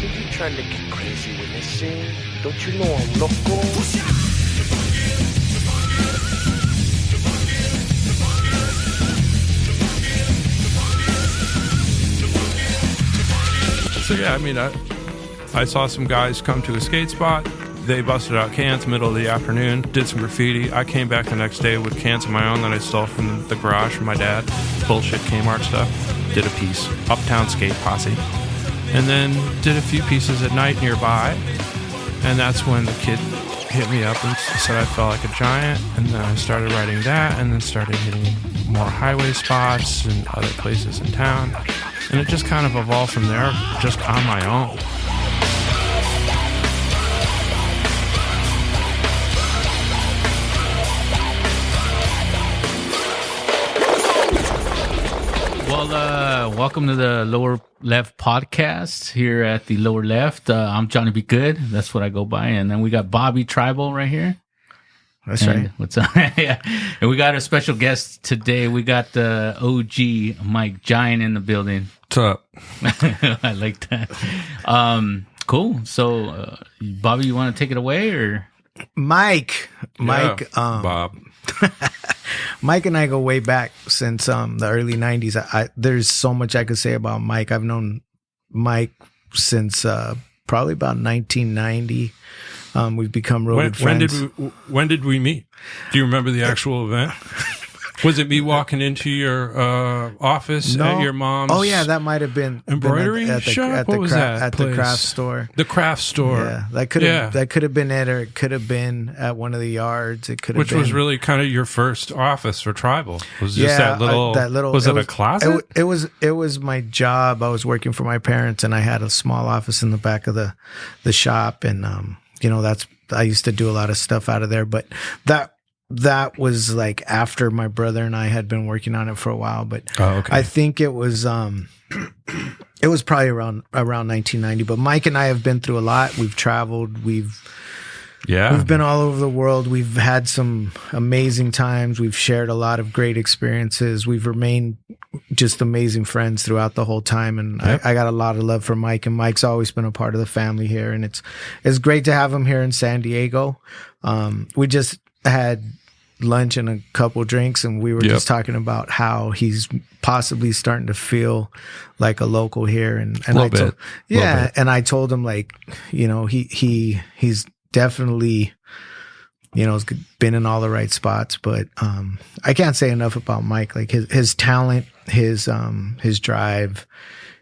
think you're trying to get crazy with this scene? Don't you know I'm loco? So yeah, I mean, I saw some guys come to a skate spot. They busted out cans middle of the afternoon, did some graffiti. I came back the next day with cans of my own that I stole from the garage from my dad. Bullshit Kmart stuff. Did a piece. Uptown Skate Posse. And then did a few pieces at night nearby. And that's when the kid hit me up and said I felt like a giant. And then I started writing that and then started hitting more highway spots and other places in town. And it just kind of evolved from there, just on my own. Well, welcome to the Lower Left podcast here at the Lower Left. I'm Johnny Be Good. That's what I go by. And then we got Bobby Tribal right here. That's right. What's up? Yeah. And we got a special guest today. We got the OG Mike Giant in the building. What's up? I like that. Cool. So, Bobby, you want to take it away or? Mike, Bob. Mike and I go way back since the early 90s. There's so much I could say about Mike. I've known Mike since probably about 1990. We've become real good friends. When did we meet? Do you remember the actual event? Was it me walking into your office at your mom's? Oh yeah, that might have been embroidery shop. What was that? At the craft store. The craft store. Yeah, that could have been it, or it could have been at one of the yards. It could have, which was really kind of your first office for Tribal. It was just that little. Was it a closet? It was my job. I was working for my parents, and I had a small office in the back of the shop, and I used to do a lot of stuff out of there, but that was like after my brother and I had been working on it for a while, but I think it was probably around 1990. But Mike and I have been through a lot. We've traveled. We've been all over the world. We've had some amazing times. We've shared a lot of great experiences. We've remained just amazing friends throughout the whole time. And I got a lot of love for Mike, and Mike's always been a part of the family here. And it's great to have him here in San Diego. We just had lunch and a couple drinks, and we were just talking about how he's possibly starting to feel like a local here, and and I told him, like, he's definitely has been in all the right spots, but I can't say enough about Mike, like his talent, his drive,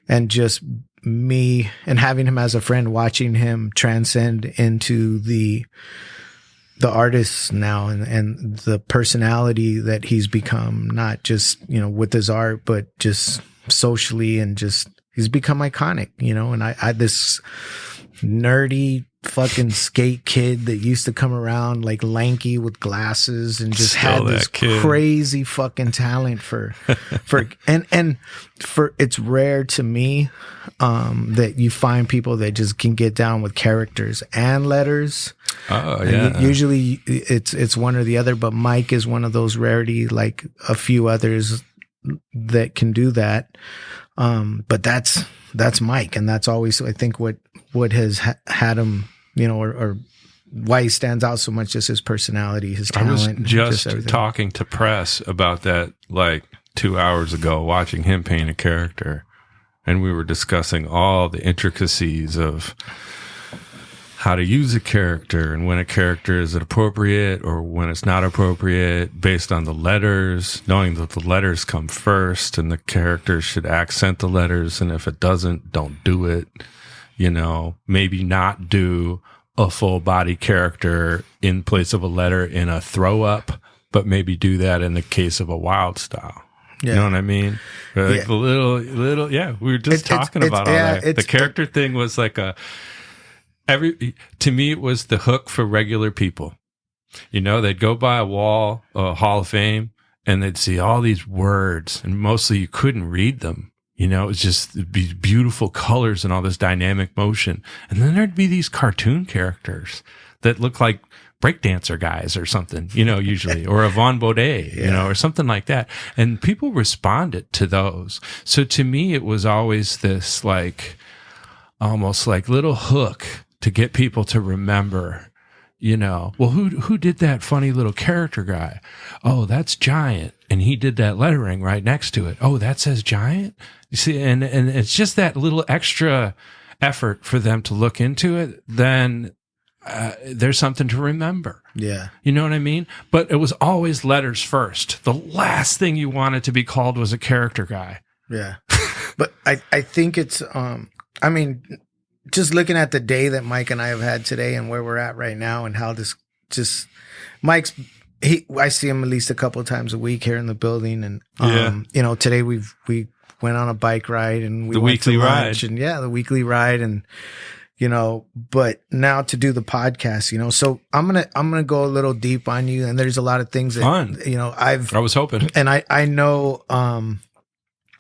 and just me and having him as a friend, watching him transcend into the artist now and the personality that he's become, not just, with his art, but just socially, and just, he's become iconic, and I this nerdy fucking skate kid that used to come around like lanky with glasses and just had this crazy fucking talent for it's rare to me that you find people that just can get down with characters and letters. Oh yeah. And usually it's one or the other, but Mike is one of those rarity, like a few others that can do that. But that's Mike, and that's always, I think, what has had him, or why he stands out so much, is his personality, his talent. I was just talking to press about that like 2 hours ago, watching him paint a character, and we were discussing all the intricacies of how to use a character and when a character is appropriate or when it's not appropriate based on the letters, knowing that the letters come first and the character should accent the letters. And if it doesn't, don't do it. Maybe not do a full body character in place of a letter in a throw up, but maybe do that in the case of a wild style. Yeah. You know what I mean? Like the little, we were just talking about all that. The character thing was like to me, it was the hook for regular people. They'd go by a wall, a Hall of Fame, and they'd see all these words, and mostly you couldn't read them. It was just these beautiful colors and all this dynamic motion. And then there'd be these cartoon characters that look like breakdancer guys or something, usually, or a Von Baudet, or something like that. And people responded to those. So to me, it was always this like, almost like little hook to get people to remember, well, who did that funny little character guy? Oh, that's Giant. And he did that lettering right next to it. Oh, that says Giant? You see, and it's just that little extra effort for them to look into it. Then there's something to remember. Yeah. You know what I mean? But it was always letters first. The last thing you wanted to be called was a character guy. Yeah. But I think it's, just looking at the day that Mike and I have had today and where we're at right now and how this just, I see him at least a couple of times a week here in the building. And, today we went on a bike ride and we went to lunch and the weekly ride and, but now to do the podcast, so I'm going to go a little deep on you. And there's a lot of things that, fun. I was hoping, and I know,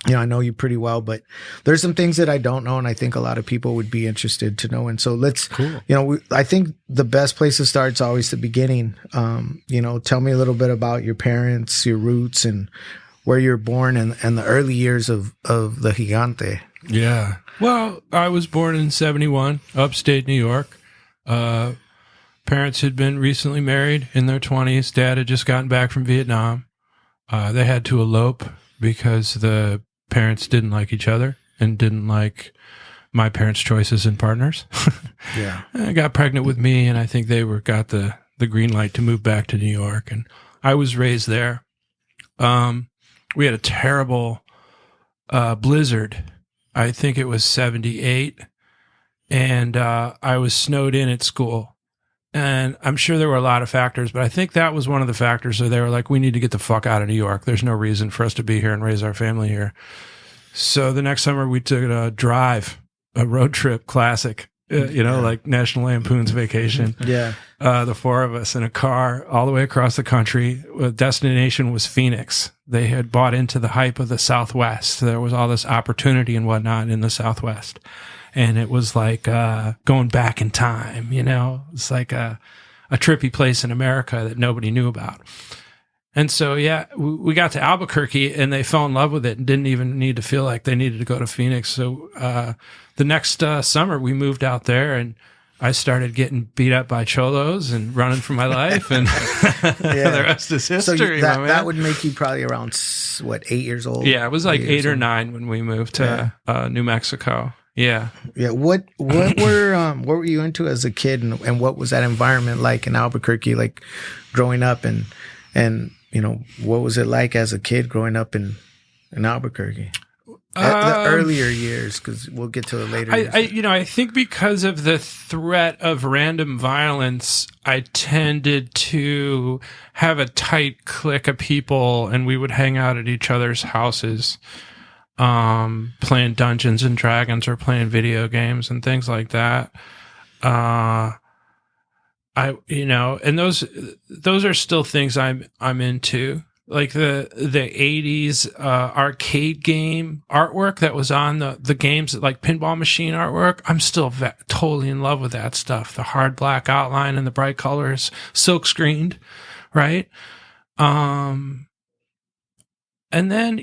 I know you pretty well, but there's some things that I don't know. And I think a lot of people would be interested to know. And so I think the best place to start is always the beginning. Tell me a little bit about your parents, your roots, and where you're born and the early years of the Gigante. Yeah. Well, I was born in 1971, upstate New York. Parents had been recently married in their 20s. Dad had just gotten back from Vietnam. They had to elope because the parents didn't like each other and didn't like my parents' choices in partners. Yeah. I got pregnant with me, and I think they got the green light to move back to New York, and I was raised there. We had a terrible blizzard. I think it was 1978, and I was snowed in at school. And I'm sure there were a lot of factors, but I think that was one of the factors. So they were like, we need to get the fuck out of New York. There's no reason for us to be here and raise our family here. So the next summer we took a road trip classic, like National Lampoon's Vacation. Yeah. The four of us in a car all the way across the country. The destination was Phoenix. They had bought into the hype of the Southwest. There was all this opportunity and whatnot in the Southwest. And it was like going back in time, It's like a trippy place in America that nobody knew about. And so, we got to Albuquerque, and they fell in love with it and didn't even need to feel like they needed to go to Phoenix. So the next summer, we moved out there, and I started getting beat up by cholos and running for my life, and the rest is history. So that would make you probably around, 8 years old? Yeah, it was like 8 or 9 when we moved to New Mexico. Yeah. Yeah. What were you into as a kid, and what was that environment like in Albuquerque, like growing up, and what was it like as a kid growing up in Albuquerque? The earlier years, because we'll get to it later. I think because of the threat of random violence, I tended to have a tight clique of people, and we would hang out at each other's houses. Playing Dungeons and Dragons or playing video games and things like that. And those are still things I'm into. Like the 80s arcade game artwork that was on the games, like pinball machine artwork. I'm still totally in love with that stuff. The hard black outline and the bright colors, silk screened, right? And then,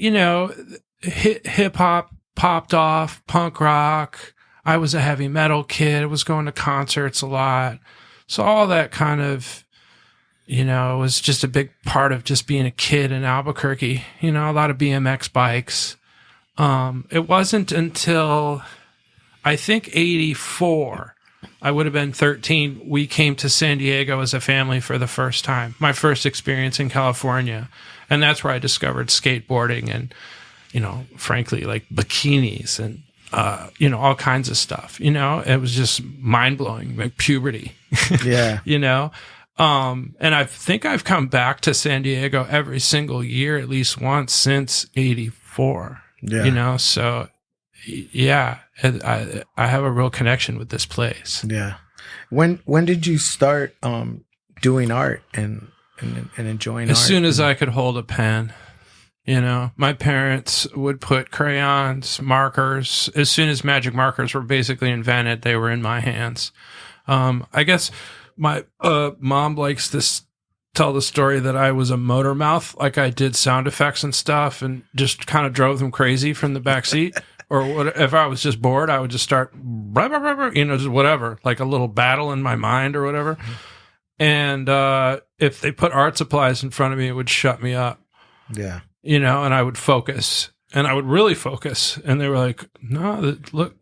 hip hop popped off, punk rock. I was a heavy metal kid. I was going to concerts a lot. So all that kind of, was just a big part of just being a kid in Albuquerque. A lot of BMX bikes. It wasn't until I think 1984, I would have been 13, we came to San Diego as a family for the first time. My first experience in California. And that's where I discovered skateboarding and, frankly, like bikinis and, all kinds of stuff, it was just mind blowing, like puberty, yeah, and I think I've come back to San Diego every single year, at least once since 1984, so yeah, I have a real connection with this place. Yeah. When did you start, doing art and enjoying art? As soon as I could hold a pen. My parents would put crayons, markers. As soon as magic markers were basically invented, they were in my hands. I guess my mom likes to tell the story that I was a motor mouth, like I did sound effects and stuff and just kind of drove them crazy from the back seat. or what, if I was just bored, I would just start, blah, blah, blah, blah, just whatever, like a little battle in my mind or whatever. And if they put art supplies in front of me, it would shut me up. Yeah. And I would focus. And I would really focus. And they were like, no, look,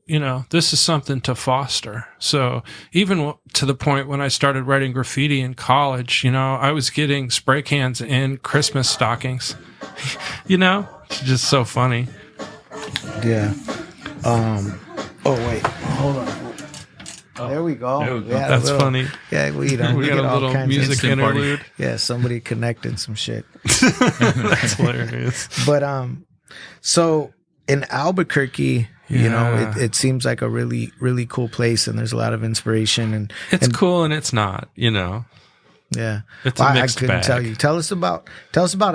this is something to foster. So even to the point when I started writing graffiti in college, I was getting spray cans and Christmas stockings. It's just so funny. Yeah. Oh, wait. Hold on. There we go. That's funny. Yeah, we got a little music interlude. Yeah, somebody connected some shit. That's hilarious. But so in Albuquerque, it seems like a really, really cool place, and there's a lot of inspiration. And it's cool, and it's not. Yeah, it's a mixed I couldn't bag. tell you. Tell us about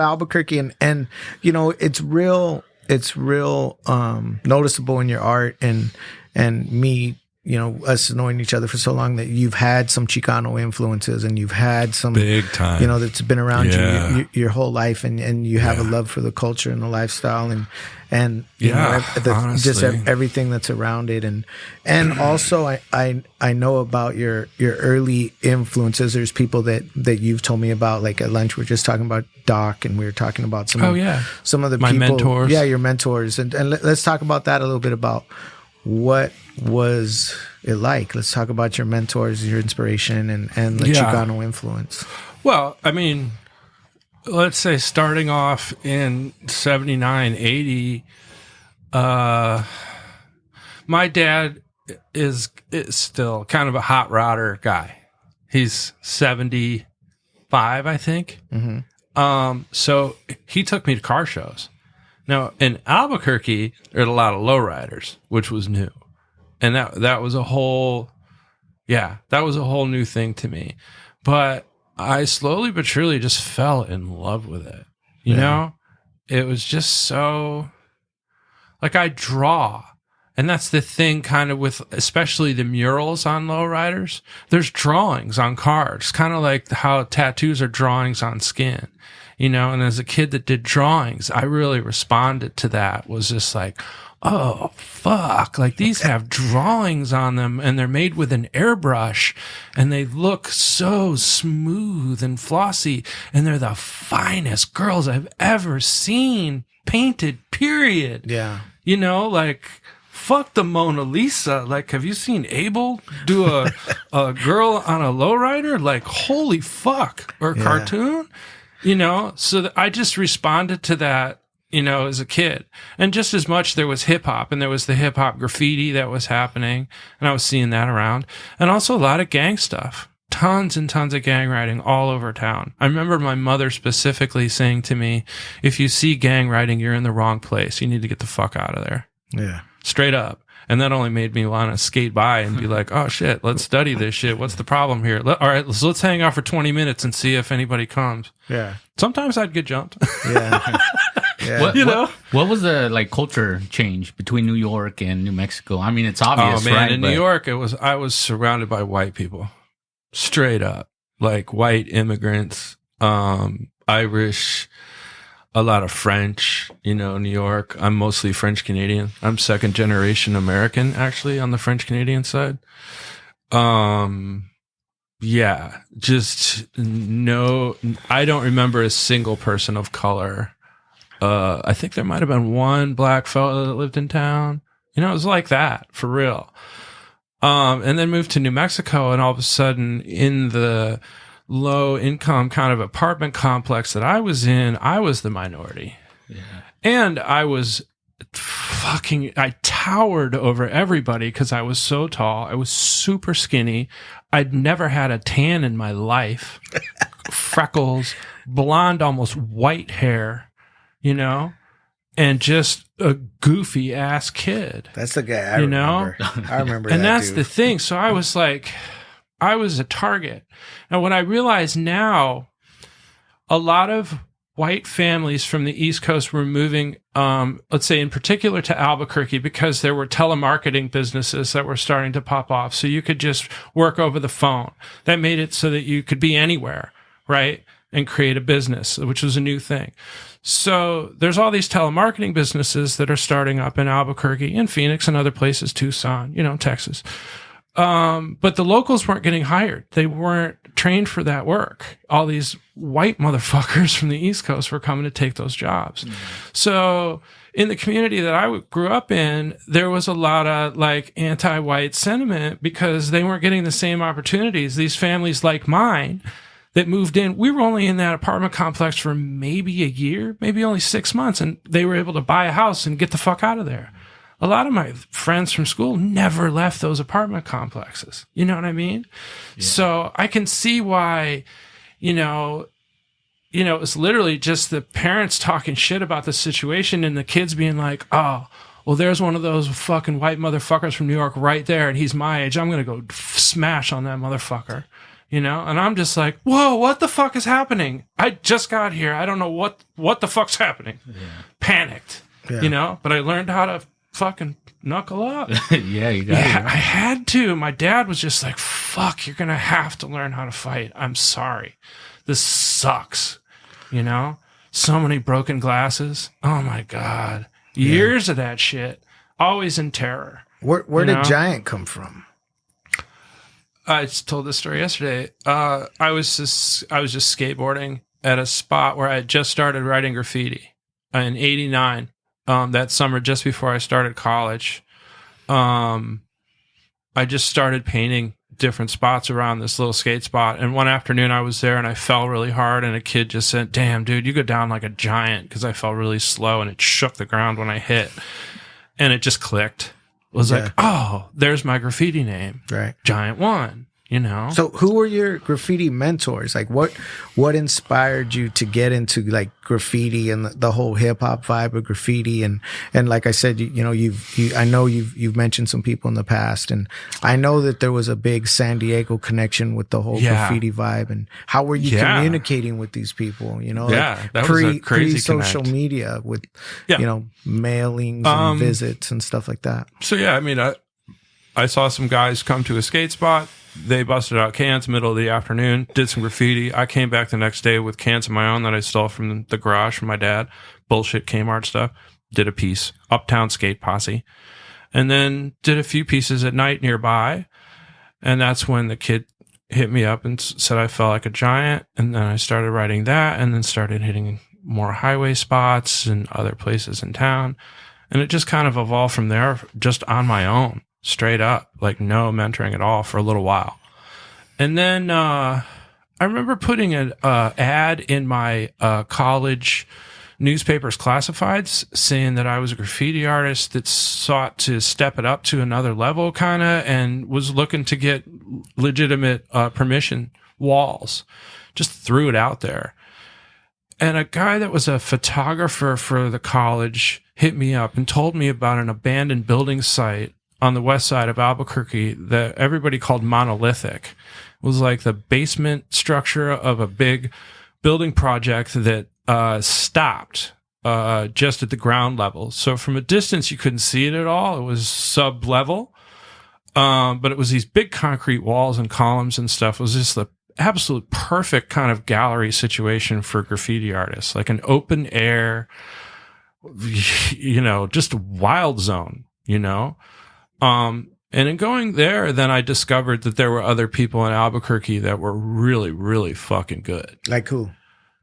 Albuquerque, and it's real noticeable in your art, and me. Us knowing each other for so long, that you've had some Chicano influences, and you've had some big time, that's been around you your whole life, and you have a love for the culture and the lifestyle, and just everything that's around it, and also I know about your early influences. There's people that you've told me about, like at lunch we were just talking about Doc, and we were talking about some of the my people, mentors, your mentors, and let's talk about that a little bit, about what was it like? Let's talk about your mentors, your inspiration, and the Chicano influence. Well, I mean, let's say starting off in 79, 80, my dad is still kind of a hot rodder guy. He's 75, I think. Mm-hmm. So he took me to car shows. Now, in Albuquerque, there are a lot of lowriders, which was new. And that was a whole new thing to me. But I slowly but surely just fell in love with it. You know? It was just so, like, I draw. And that's the thing kind of with, especially the murals on lowriders. There's drawings on cars, kind of like how tattoos are drawings on skin. And as a kid that did drawings, I really responded to that, was just like, oh, fuck, like these have drawings on them, and they're made with an airbrush, and they look so smooth and flossy, and they're the finest girls I've ever seen painted, period. Yeah. Like, fuck the Mona Lisa. Like, have you seen Abel do a girl on a lowrider? Like, holy fuck. Or a cartoon? So I just responded to that, as a kid. And just as much, there was hip hop, and there was the hip hop graffiti that was happening, and I was seeing that around. And also a lot of gang stuff. Tons and tons of gang writing all over town. I remember my mother specifically saying to me, if you see gang writing, you're in the wrong place. You need to get the fuck out of there. Yeah. Straight up. And that only made me want to skate by and be like, oh shit, let's study this shit. What's the problem here? All right, let's hang out for 20 minutes and see if anybody comes. Yeah. Sometimes I'd get jumped. Yeah. Yeah. What was the culture change between New York and New Mexico? I mean, it's obvious, oh, man, right? In New York, I was surrounded by white people. Straight up. Like white immigrants, Irish, a lot of French, New York. I'm mostly French Canadian. I'm second generation American, actually, on the French Canadian side. Yeah, just no, I don't remember a single person of color. I think there might have been one black fellow that lived in town. It was like that, for real. And then moved to New Mexico, and all of a sudden, in the low income kind of apartment complex that I was in, I was the minority. Yeah. And I towered over everybody because I was so tall. I was super skinny. I'd never had a tan in my life. Freckles, blonde, almost white hair, and just a goofy ass kid. That's the guy I remember. I remember and that that's dude. the thing. So I was like, I was a target. And what I realize now, a lot of white families from the East Coast were moving, let's say in particular to Albuquerque, because there were telemarketing businesses that were starting to pop off. So you could just work over the phone. That made it so that you could be anywhere, right? and create a business, which was a new thing. So there's all these telemarketing businesses that are starting up in Albuquerque, in Phoenix, and other places, Tucson, Texas. But the locals weren't getting hired. They weren't trained for that work. All these white motherfuckers from the East Coast were coming to take those jobs. So in the community that I grew up in, there was a lot of like anti-white sentiment because they weren't getting the same opportunities. These families like mine that moved in, we were only in that apartment complex for maybe a year, maybe only 6 months, and they were able to buy a house and get the fuck out of there. A lot of my friends from school never left those apartment complexes. You know what I mean? Yeah. So I can see why, it's literally just the parents talking shit about the situation and the kids being like, oh, well, there's one of those fucking white motherfuckers from New York right there, and he's my age. I'm going to go smash on that motherfucker. And I'm just like, whoa, what the fuck is happening? I just got here. I don't know what the fuck's happening. Yeah. Panicked, but I learned how to fucking knuckle up. Yeah, you got it. Right? I had to. My dad was just like, fuck, you're going to have to learn how to fight. I'm sorry. This sucks. So many broken glasses. Oh my God. Years of that shit. Always in terror. Where did Giant come from? I just told this story yesterday. I was just skateboarding at a spot where I had just started writing graffiti in '89. That summer, just before I started college. I just started painting different spots around this little skate spot. And one afternoon I was there and I fell really hard, and a kid just said, damn, dude, you go down like a giant, because I fell really slow and it shook the ground when I hit. And it just clicked. It was like, oh, there's my graffiti name. Right. Giant One. So who were your graffiti mentors? Like what inspired you to get into like graffiti and the whole hip hop vibe of graffiti? And like I said, I know you've mentioned some people in the past, and I know that there was a big San Diego connection with the whole graffiti vibe. And how were you communicating with these people? That was a crazy social media with, mailings and visits and stuff like that. So I saw some guys come to a skate spot. They busted out cans middle of the afternoon, did some graffiti. I came back the next day with cans of my own that I stole from the garage from my dad. Bullshit Kmart stuff. Did a piece. Uptown Skate Posse. And then did a few pieces at night nearby. And that's when the kid hit me up and said I felt like a giant. And then I started writing that, and then started hitting more highway spots and other places in town. And it just kind of evolved from there, just on my own. Straight up, like no mentoring at all for a little while. And then I remember putting an ad in my college newspaper's classifieds saying that I was a graffiti artist that sought to step it up to another level, kind of, and was looking to get legitimate permission walls. Just threw it out there. And a guy that was a photographer for the college hit me up and told me about an abandoned building site on the west side of Albuquerque that everybody called monolithic. It was like the basement structure of a big building project that stopped just at the ground level. So from a distance, you couldn't see it at all. It was sub-level. But it was these big concrete walls and columns and stuff. It was just the absolute perfect kind of gallery situation for graffiti artists, like an open air, just a wild zone, and in going there, then I discovered that there were other people in Albuquerque that were really, really fucking good. Like who?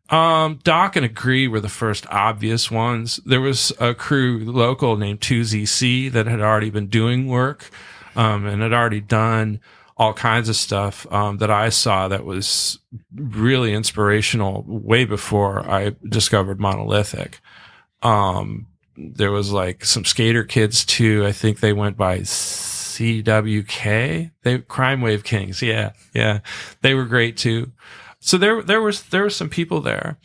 Doc and Agree were the first obvious ones. There was a crew local named 2ZC that had already been doing work, and had already done all kinds of stuff, that I saw that was really inspirational way before I discovered monolithic. There was like some skater kids too. I think they went by CWK. Crime Wave Kings. Yeah. They were great too. So there were some people there.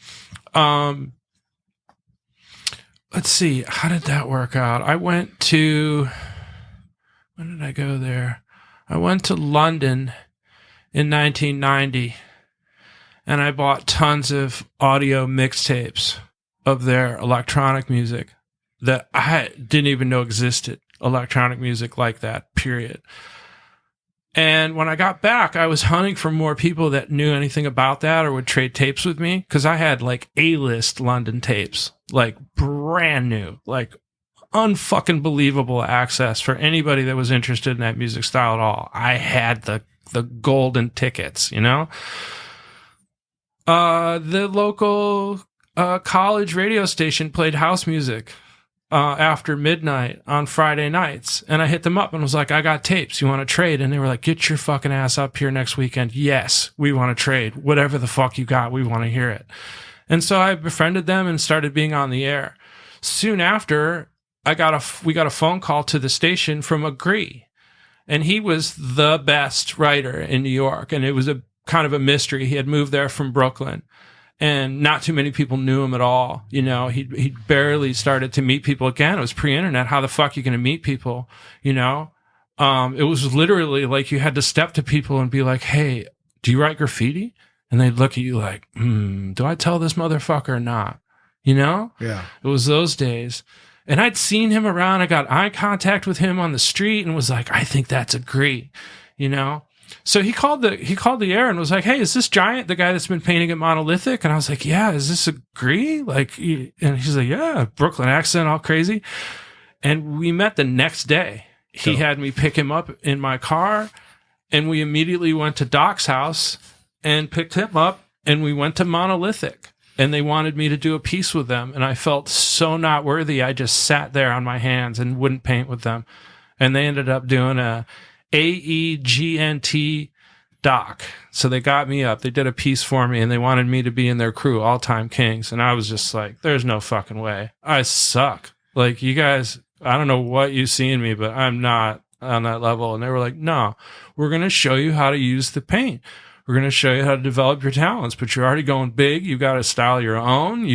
Let's see. How did that work out? when did I go there? I went to London in 1990, and I bought tons of audio mixtapes of their electronic music that I didn't even know existed. Electronic music like that, period. And when I got back, I was hunting for more people that knew anything about that or would trade tapes with me, because I had like A-list London tapes, like brand new, like unfucking believable access for anybody that was interested in that music style at all. I had the golden tickets, you know? The local college radio station played house music after midnight on Friday nights. And I hit them up and was like, I got tapes. You want to trade? And they were like, get your fucking ass up here next weekend. Yes, we want to trade. Whatever the fuck you got, we want to hear it. And so I befriended them and started being on the air. Soon after, we got a phone call to the station from Agree. And he was the best writer in New York. And it was a kind of a mystery. He had moved there from Brooklyn. And not too many people knew him at all. You know, he barely started to meet people again. It was pre-internet. How the fuck are you going to meet people? You know, it was literally like you had to step to people and be like, hey, do you write graffiti? And they'd look at you like, do I tell this motherfucker or not? You know? Yeah. It was those days. And I'd seen him around. I got eye contact with him on the street and was like, I think that's Agree, you know? So he called the air and was like, hey, is this Giant, the guy that's been painting at Monolithic? And I was like, yeah, is this Agree? Like, and he's like, yeah, Brooklyn accent, all crazy. And we met the next day. He had me pick him up in my car, and we immediately went to Doc's house and picked him up, and we went to Monolithic. And they wanted me to do a piece with them. And I felt so not worthy. I just sat there on my hands and wouldn't paint with them. And they ended up doing a AEGNT doc. So they got me up. They did a piece for me and they wanted me to be in their crew, All Time Kings. And I was just like, there's no fucking way. I suck. Like, you guys, I don't know what you see in me, but I'm not on that level. And they were like, no, we're going to show you how to use the paint. We're going to show you how to develop your talents, but you're already going big. You got a style of your own.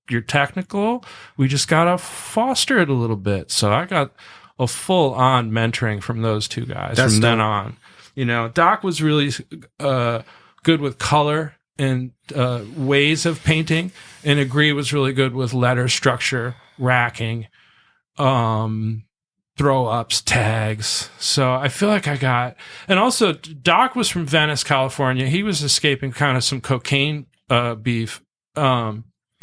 You're technical. We just got to foster it a little bit. So I got a full on mentoring from those two guys from then on. You know, Doc was really good with color and ways of painting, and Agree was really good with letter structure, racking, throw ups, tags. So I feel like I got, and also Doc was from Venice, California. He was escaping kind of some cocaine beef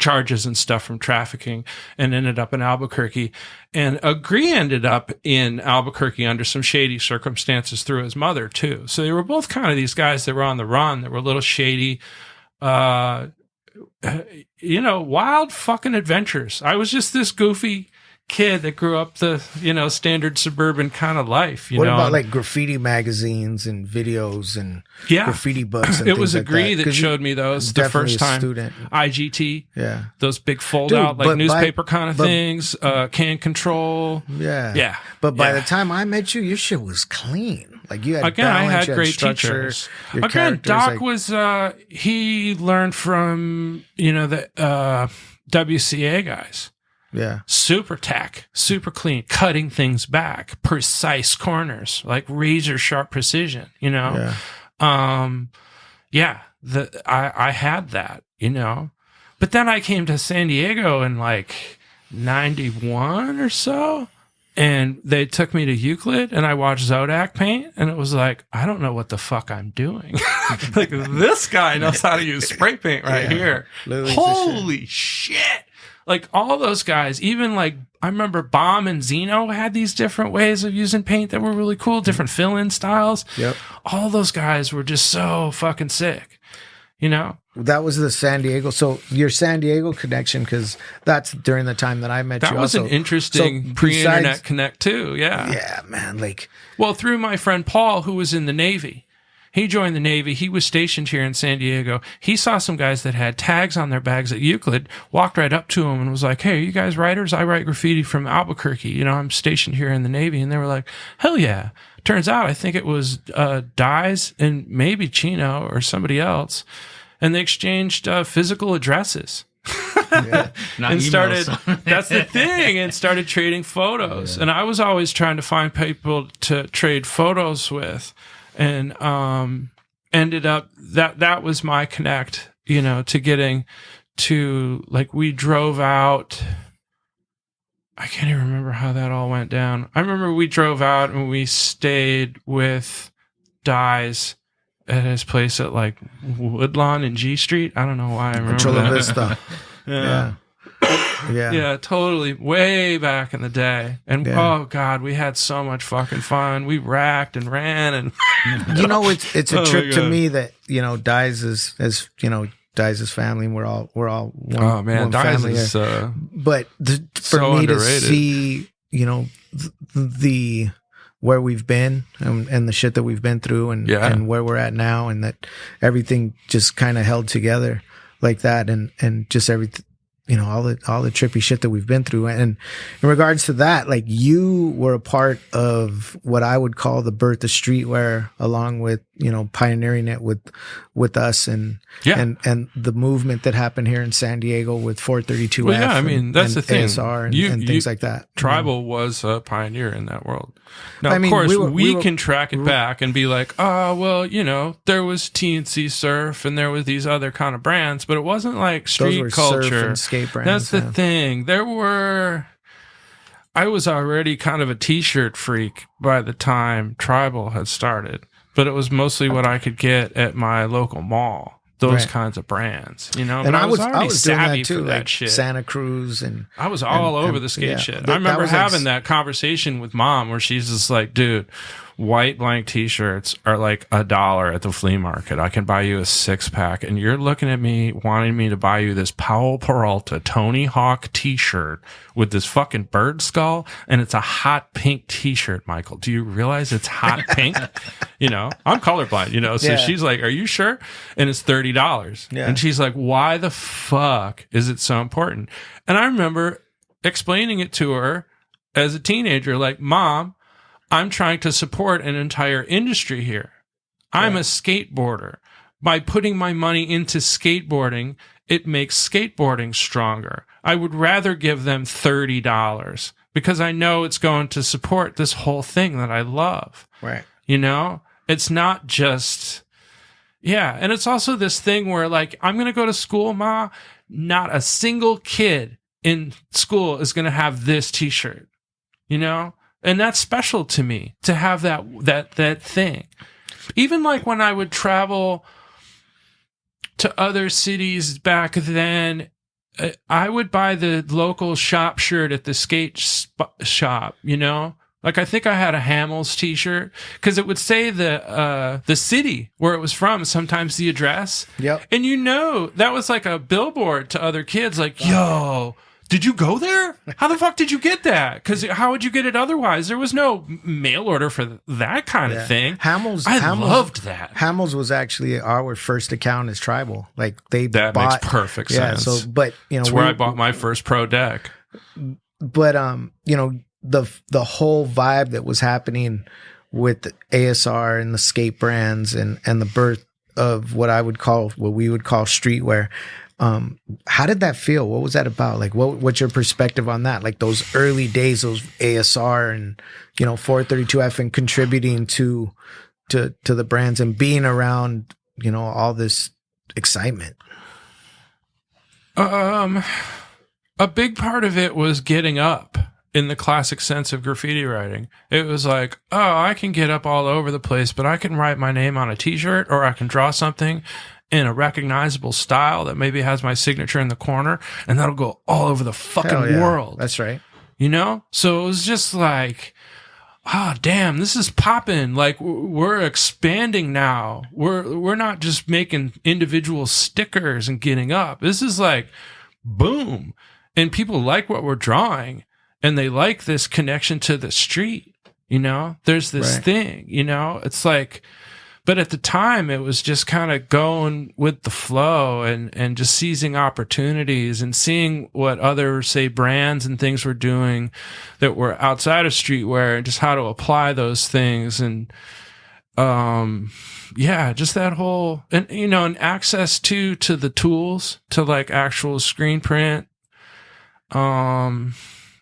charges and stuff from trafficking, and ended up in Albuquerque. And Agree ended up in Albuquerque under some shady circumstances through his mother too. So they were both kind of these guys that were on the run, that were a little shady, you know, wild fucking adventures. I was just this goofy kid that grew up the, you know, standard suburban kind of life. What about like graffiti magazines and videos and graffiti books? And it was like Agree that showed me those the first time. IGT, those big fold out like newspaper kind of things. Can Control, yeah. But by the time I met you, your shit was clean. Like you had balance, I had you great structure, teachers. Again, Doc was he learned from, you know, the WCA guys. Yeah. Super tack, super clean, cutting things back, precise corners, like razor sharp precision, you know? I had that, you know? But then I came to San Diego in like 91 or so, and they took me to Euclid and I watched Zodak paint, and it was like, I don't know what the fuck I'm doing. Like, this guy knows how to use spray paint right here. Holy shit. Like, all those guys, even like, I remember Bomb and Zeno had these different ways of using paint that were really cool, different fill-in styles. Yep. All those guys were just so fucking sick, you know? That was the San Diego. So your San Diego connection, because that's during the time that I met you. That was an interesting pre-internet connect too, yeah. Yeah, man. Like, well, through my friend Paul, who was in the Navy. He joined the Navy. He was stationed here in San Diego. He saw some guys that had tags on their bags at Euclid, walked right up to him and was like, hey, are you guys writers? I write graffiti from Albuquerque. You know, I'm stationed here in the Navy. And they were like, hell yeah. Turns out, I think it was Dyes and maybe Chino or somebody else. And they exchanged physical addresses. And started, that's the thing, and started trading photos. And I was always trying to find people to trade photos with. And ended up that was my connect, you know, to getting to, like, we drove out. I can't even remember how that all went down. I remember we drove out and we stayed with dyes at his place at like Woodlawn and G Street. I don't know why I remember Chula that. Vista. Yeah, totally. Way back in the day. And oh God, we had so much fucking fun. We racked and ran and you know, it's a trip to me that, you know, Dyes is, as you know, Dyes' family, and we're all one. Oh man, one Dyes family is but for so me underrated. to see, you know, the where we've been and the shit that we've been through and where we're at now, and that everything just kind of held together like that, and just everything, you know, all the trippy shit that we've been through. And in regards to that, like, you were a part of what I would call the birth of streetwear, along with, you know, pioneering it with us and the movement that happened here in San Diego with 432F. Well, yeah, I mean, that's the thing. ASR and things like that. Tribal was a pioneer in that world. Now, I of mean, course, we can track it back and be like, oh, well, you know, there was TNC Surf and there was these other kind of brands, but it wasn't like street those were culture. surf and skate brands. That's the thing. I was already kind of a t-shirt freak by the time Tribal had started, but it was mostly what I could get at my local mall. Those kinds of brands, you know. And but I was doing already savvy that too, for that like shit. Santa Cruz and I was all over the skate shit. I remember having that conversation with Mom where she's just like, dude, white blank t-shirts are like $1 at the flea market. I can buy you a 6-pack, and you're looking at me wanting me to buy you this Powell Peralta Tony Hawk t-shirt with this fucking bird skull, and it's a hot pink t-shirt, Michael. Do you realize it's hot pink? You know, I'm colorblind, you know, so she's like, are you sure? And it's $30. Yeah. And she's like, why the fuck is it so important? And I remember explaining it to her as a teenager, like, Mom, I'm trying to support an entire industry here. I'm a skateboarder. By putting my money into skateboarding, it makes skateboarding stronger. I would rather give them $30 because I know it's going to support this whole thing that I love. Right. You know, it's not just, and it's also this thing where, like, I'm going to go to school, Ma. Not a single kid in school is going to have this t-shirt, you know? And that's special to me to have that thing. Even like when I would travel to other cities back then, I would buy the local shop shirt at the skate shop, you know? Like, I think I had a Hamels t-shirt because it would say the city where it was from, sometimes the address. Yep. And you know, that was like a billboard to other kids, like, yo, did you go there? How the fuck did you get that? Because how would you get it otherwise? There was no mail order for that kind of thing. Hamels loved that. Hamels was actually our first account as Tribal. Like, that makes perfect sense. So, but you know, that's where I bought my first pro deck. But you know, the whole vibe that was happening with the ASR and the skate brands and the birth of what we would call streetwear. How did that feel? What was that about? Like, what's your perspective on that? Like, those early days, those ASR and, you know, 432F and contributing to the brands and being around, you know, all this excitement. A big part of it was getting up in the classic sense of graffiti writing. It was like, oh, I can get up all over the place, but I can write my name on a t-shirt, or I can draw something in a recognizable style that maybe has my signature in the corner, and that'll go all over the fucking world. That's right. You know? So it was just like, damn, this is popping. Like, we're expanding now. We're not just making individual stickers and getting up. This is like, boom. And people like what we're drawing, and they like this connection to the street. You know, there's this thing, you know, it's like, but at the time it was just kind of going with the flow and just seizing opportunities and seeing what other, say, brands and things were doing that were outside of streetwear and just how to apply those things. And, just that whole, and, you know, and access to the tools to like actual screen print.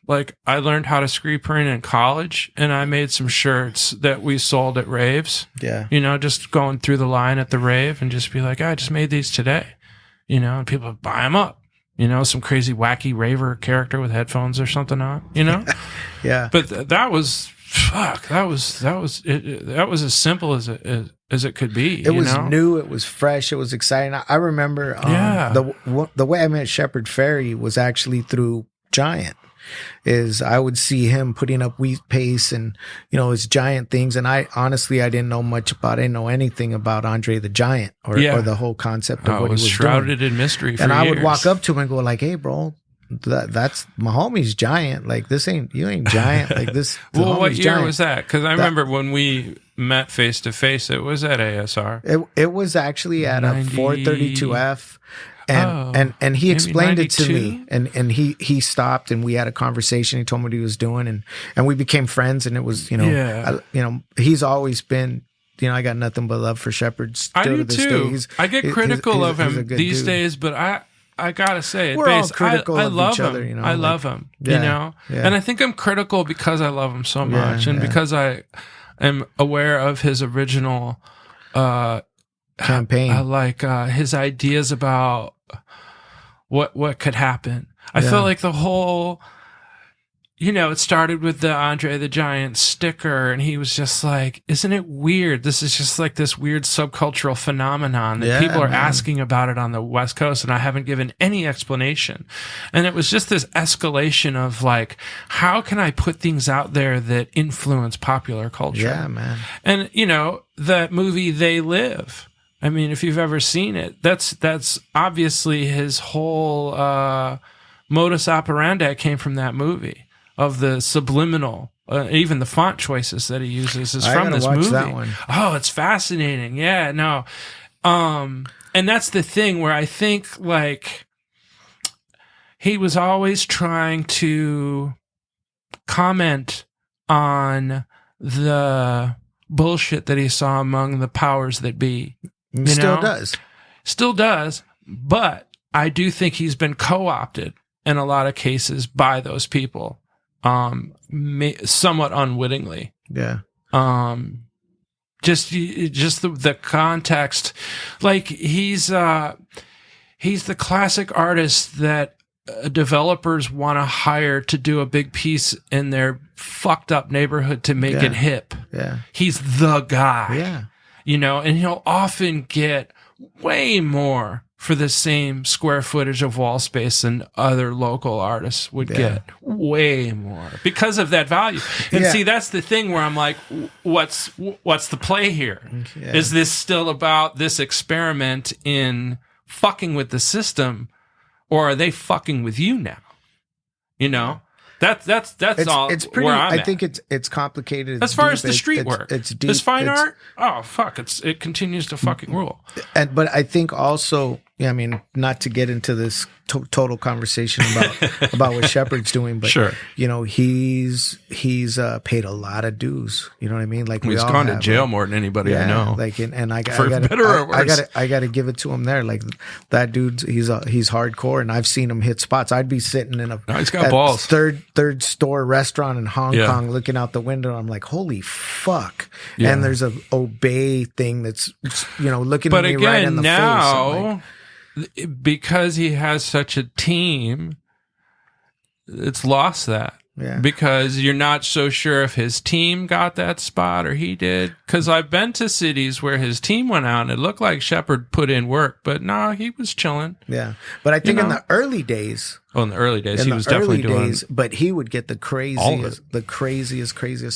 Like, I learned how to screen print in college, and I made some shirts that we sold at raves. Yeah. You know, just going through the line at the rave and just be like, I just made these today. You know, and people would buy them up. You know, some crazy wacky raver character with headphones or something on, you know? Yeah. But that was fuck, that was as simple as it could be. It was new, it was fresh, it was exciting. I remember the way I met Shepard Fairey was actually through Giant. Is I would see him putting up wheat paste and his giant things, and I didn't know much about. I didn't know anything about Andre the Giant or the whole concept of what he was shrouded doing. in mystery. And I would walk up to him and go like, "Hey, bro, that's my homie's Giant. Like you ain't Giant. Like this." Well, what year was that? Because I remember when we met face to face, it was at ASR. It was actually at a 432F. And he explained it to me, and he stopped and we had a conversation. He told me what he was doing, and we became friends. And it was he's always been I got nothing but love for Shepard. I do too. I get critical of him these days, but I gotta say, we're all critical I of love each him. other. I love him. And I think I'm critical because I love him so much, and because I am aware of his original campaign. I like his ideas about what could happen. I feel like the whole, it started with the Andre the Giant sticker, and he was just like, isn't it weird? This is just like this weird subcultural phenomenon that people are asking about it on the West Coast, and I haven't given any explanation. And it was just this escalation of like, how can I put things out there that influence popular culture? Yeah, man. And, that movie, They Live. I mean, if you've ever seen it, that's obviously his whole modus operandi came from that movie, of the subliminal, even the font choices that he uses is from this movie. That one. Oh, it's fascinating. Yeah, no. And that's the thing where I think like he was always trying to comment on the bullshit that he saw among the powers that be. Still does, but I do think he's been co-opted in a lot of cases by those people, somewhat unwittingly. Yeah. Just the context, like he's the classic artist that developers want to hire to do a big piece in their fucked up neighborhood to make it hip. Yeah. He's the guy. Yeah. And he'll often get way more for the same square footage of wall space than other local artists would get. Way more because of that value. And see, that's the thing where I'm like, what's the play here? Yeah. Is this still about this experiment in fucking with the system, or are they fucking with you now? That's all. It's pretty. Where I'm I think it's complicated. As far as the street work, it's deep. This fine art. Oh fuck! It continues to fucking rule. But I think also, I mean, not to get into this total conversation about what Shepard's doing, but sure. He's paid a lot of dues. You know what I mean? Like he's gone to jail more than anybody I know. Like and I for better or worse. I got to give it to him there. Like that dude, he's hardcore, and I've seen him hit spots. I'd be sitting in he's got balls. Third store restaurant in Hong Kong, looking out the window. I'm like, holy fuck! Yeah. And there's a Obey thing that's looking at me right in the face. But again, because he has such a team, it's lost that. Yeah. Because you're not so sure if his team got that spot or he did. Because I've been to cities where his team went out and it looked like Shepard put in work, but no, he was chilling. Yeah. But I think in the early days. Oh, in the early days, he was definitely doing. But he would get the craziest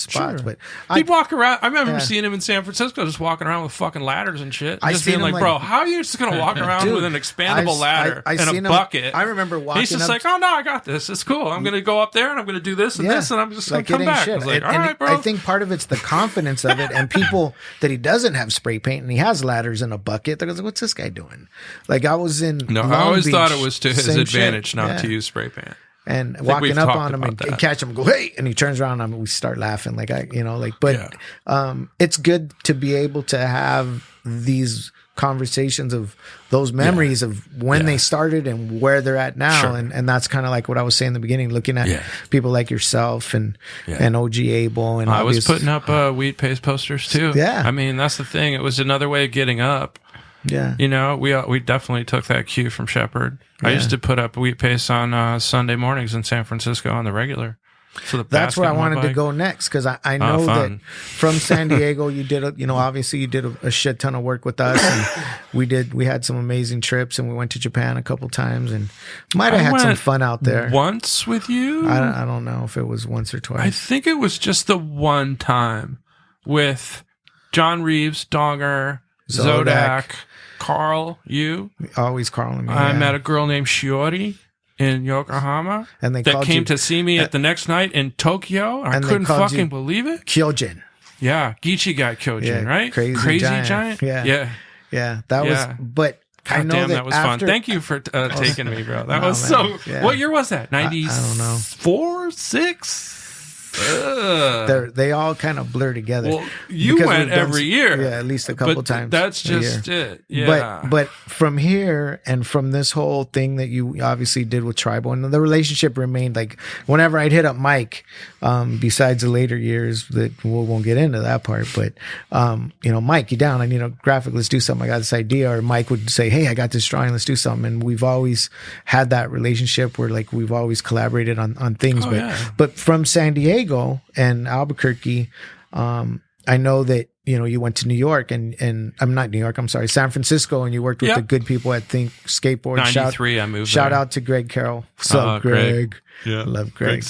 spots. Sure. But he'd walk around. I remember seeing him in San Francisco, just walking around with fucking ladders and shit. Just being like, bro, how are you just gonna walk around with an expandable ladder and a bucket? I remember walking. He's just like, oh no, I got this. It's cool. I'm gonna go up there and I'm gonna do this and this, and I'm just gonna come back. I was like, all right, bro. I think part of it's the confidence of it, and people that he doesn't have spray paint and he has ladders in a bucket. They're like, what's this guy doing? Like I was in. No, I always thought it was to his advantage not to use spray paint. And walking up on him and catch him and go, hey, and he turns around and we start laughing it's good to be able to have these conversations of those memories of when they started and where they're at now. Sure. And that's kind of like what I was saying in the beginning, looking at people like yourself and OG Abel. And I was putting up weed paste posters too. Yeah. I mean, that's the thing. It was another way of getting up. Yeah. We definitely took that cue from Shepard. I used to put up wheat paste on Sunday mornings in San Francisco on the regular. So that's where I wanted to go next, because I know that from San Diego you did obviously you did a shit ton of work with us, and we had some amazing trips, and we went to Japan a couple times, and might have had some fun out there. Once with you? I don't know if it was once or twice. I think it was just the one time with John Reeves, Donger, Zodak, Carl, you. Always Carl and me. I met a girl named Shiori in Yokohama, and they came to see me at the next night in Tokyo. I couldn't fucking believe it. Kyojin. Yeah, Geechee guy Kyojin, right? Crazy giant. Yeah. That was. But God, I know that was fun. Thank you for taking me, bro. That was so. Yeah. What year was that? 94, I don't know. 4, 6. They all kind of blur together. Well, you went every year. Yeah, at least a couple times. That's just it. Yeah. But from here and from this whole thing that you obviously did with Tribal, and the relationship remained, like, whenever I'd hit up Mike, besides the later years that we won't get into that part, but Mike, you down? I need a graphic. Let's do something. I got this idea. Or Mike would say, hey, I got this drawing. Let's do something. And we've always had that relationship where, like, we've always collaborated on things. But from San Diego and Albuquerque, I know that you went to New York and I'm not New York, I'm sorry, San Francisco, and you worked with the good people at Think Skateboard. 93, I moved. Shout out to Greg Carroll. What's up, Greg? Yeah, love Greg.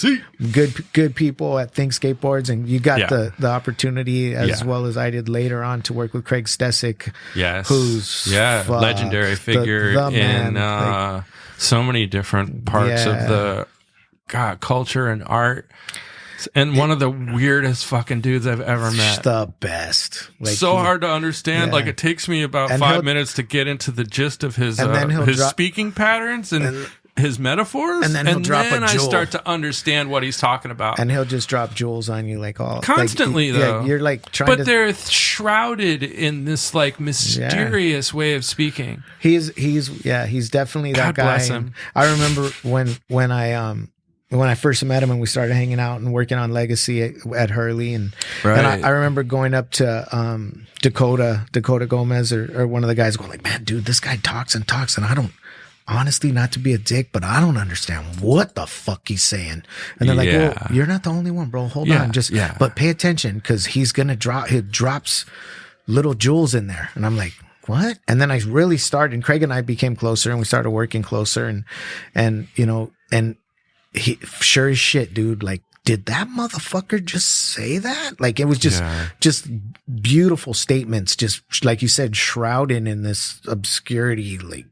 Good people at Think Skateboards, and you got the opportunity as well as I did later on to work with Craig Stesick. Yes, who's legendary figure the in so many different parts of the culture and art. And one of the weirdest fucking dudes I've ever met. The best. So hard to understand. Like, it takes me about 5 minutes to get into the gist of his speaking patterns and his metaphors. And then he'll drop a jewel. I start to understand what he's talking about. And he'll just drop jewels on you, like, all constantly, though. Yeah, you're like trying to. But they're shrouded in this, like, mysterious way of speaking. He's definitely that guy. God bless him. I remember when I first met him and we started hanging out and working on Legacy at Hurley, and I remember going up to Dakota Gomez or one of the guys going like, man, dude, this guy talks and I don't, honestly, not to be a dick, but I don't understand what the fuck he's saying. And they're like, well, you're not the only one, bro. Hold on. But pay attention, because he's going to he drops little jewels in there. And I'm like, what? And then I really started, and Craig and I became closer, and we started working closer, and he, sure as shit, dude, like, did that motherfucker just say that? Like, it was just beautiful statements, just like you said, shrouded in this obscurity. Like,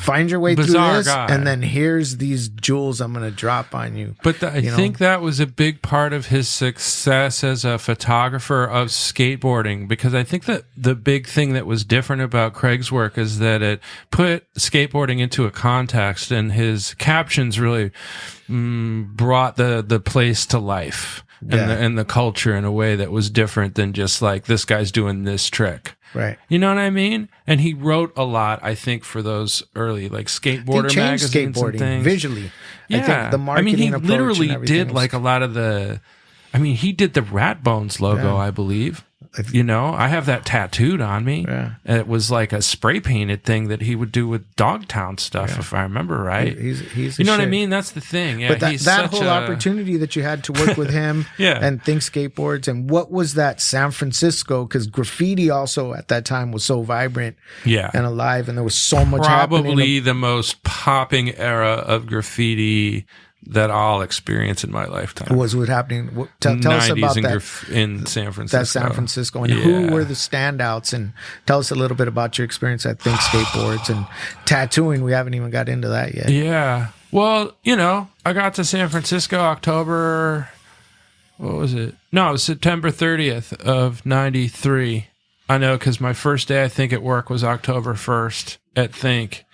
find your way Bizarre through this, guy. and then here's these jewels I'm going to drop on you. But I think that was a big part of his success as a photographer of skateboarding, because I think that the big thing that was different about Craig's work is that it put skateboarding into a context, and his captions really brought the place to life and the culture in a way that was different than just like, this guy's doing this trick. Right. You know what I mean? And he wrote a lot, I think, for those early, like, skateboarder magazines and things. Visually. Yeah. I think the marketing he approach literally did like a lot of he did the Rat Bones logo, I believe. I have that tattooed on me. Yeah. And it was like a spray painted thing that he would do with Dogtown stuff, if I remember right. He's you know what I mean? That's the thing. Yeah, but that whole opportunity that you had to work with him and Think Skateboards, and what was that San Francisco? Because graffiti also at that time was so vibrant and alive, and there was so much happening. Probably the most popping era of graffiti that I'll experience in my lifetime. Was what happening? Tell us about that in San Francisco. That San Francisco, and who were the standouts? And tell us a little bit about your experience at Think Skateboards and tattooing. We haven't even got into that yet. Yeah. Well, I got to San Francisco October. What was it? No, it was September 30th of 93. I know, because my first day I think at work was October 1st at Think.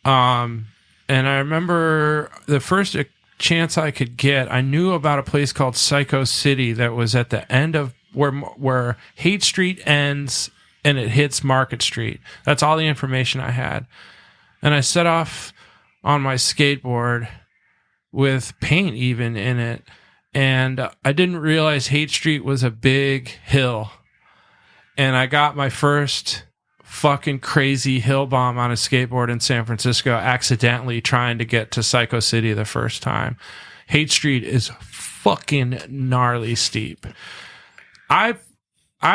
And I remember the first chance I could get, I knew about a place called Psycho City that was at the end of where Haight Street ends and it hits Market Street. That's all the information I had. And I set off on my skateboard with paint even in it. And I didn't realize Haight Street was a big hill. And I got my first fucking crazy hill bomb on a skateboard in San Francisco, accidentally trying to get to Psycho City the first time. Haight Street is fucking gnarly steep. I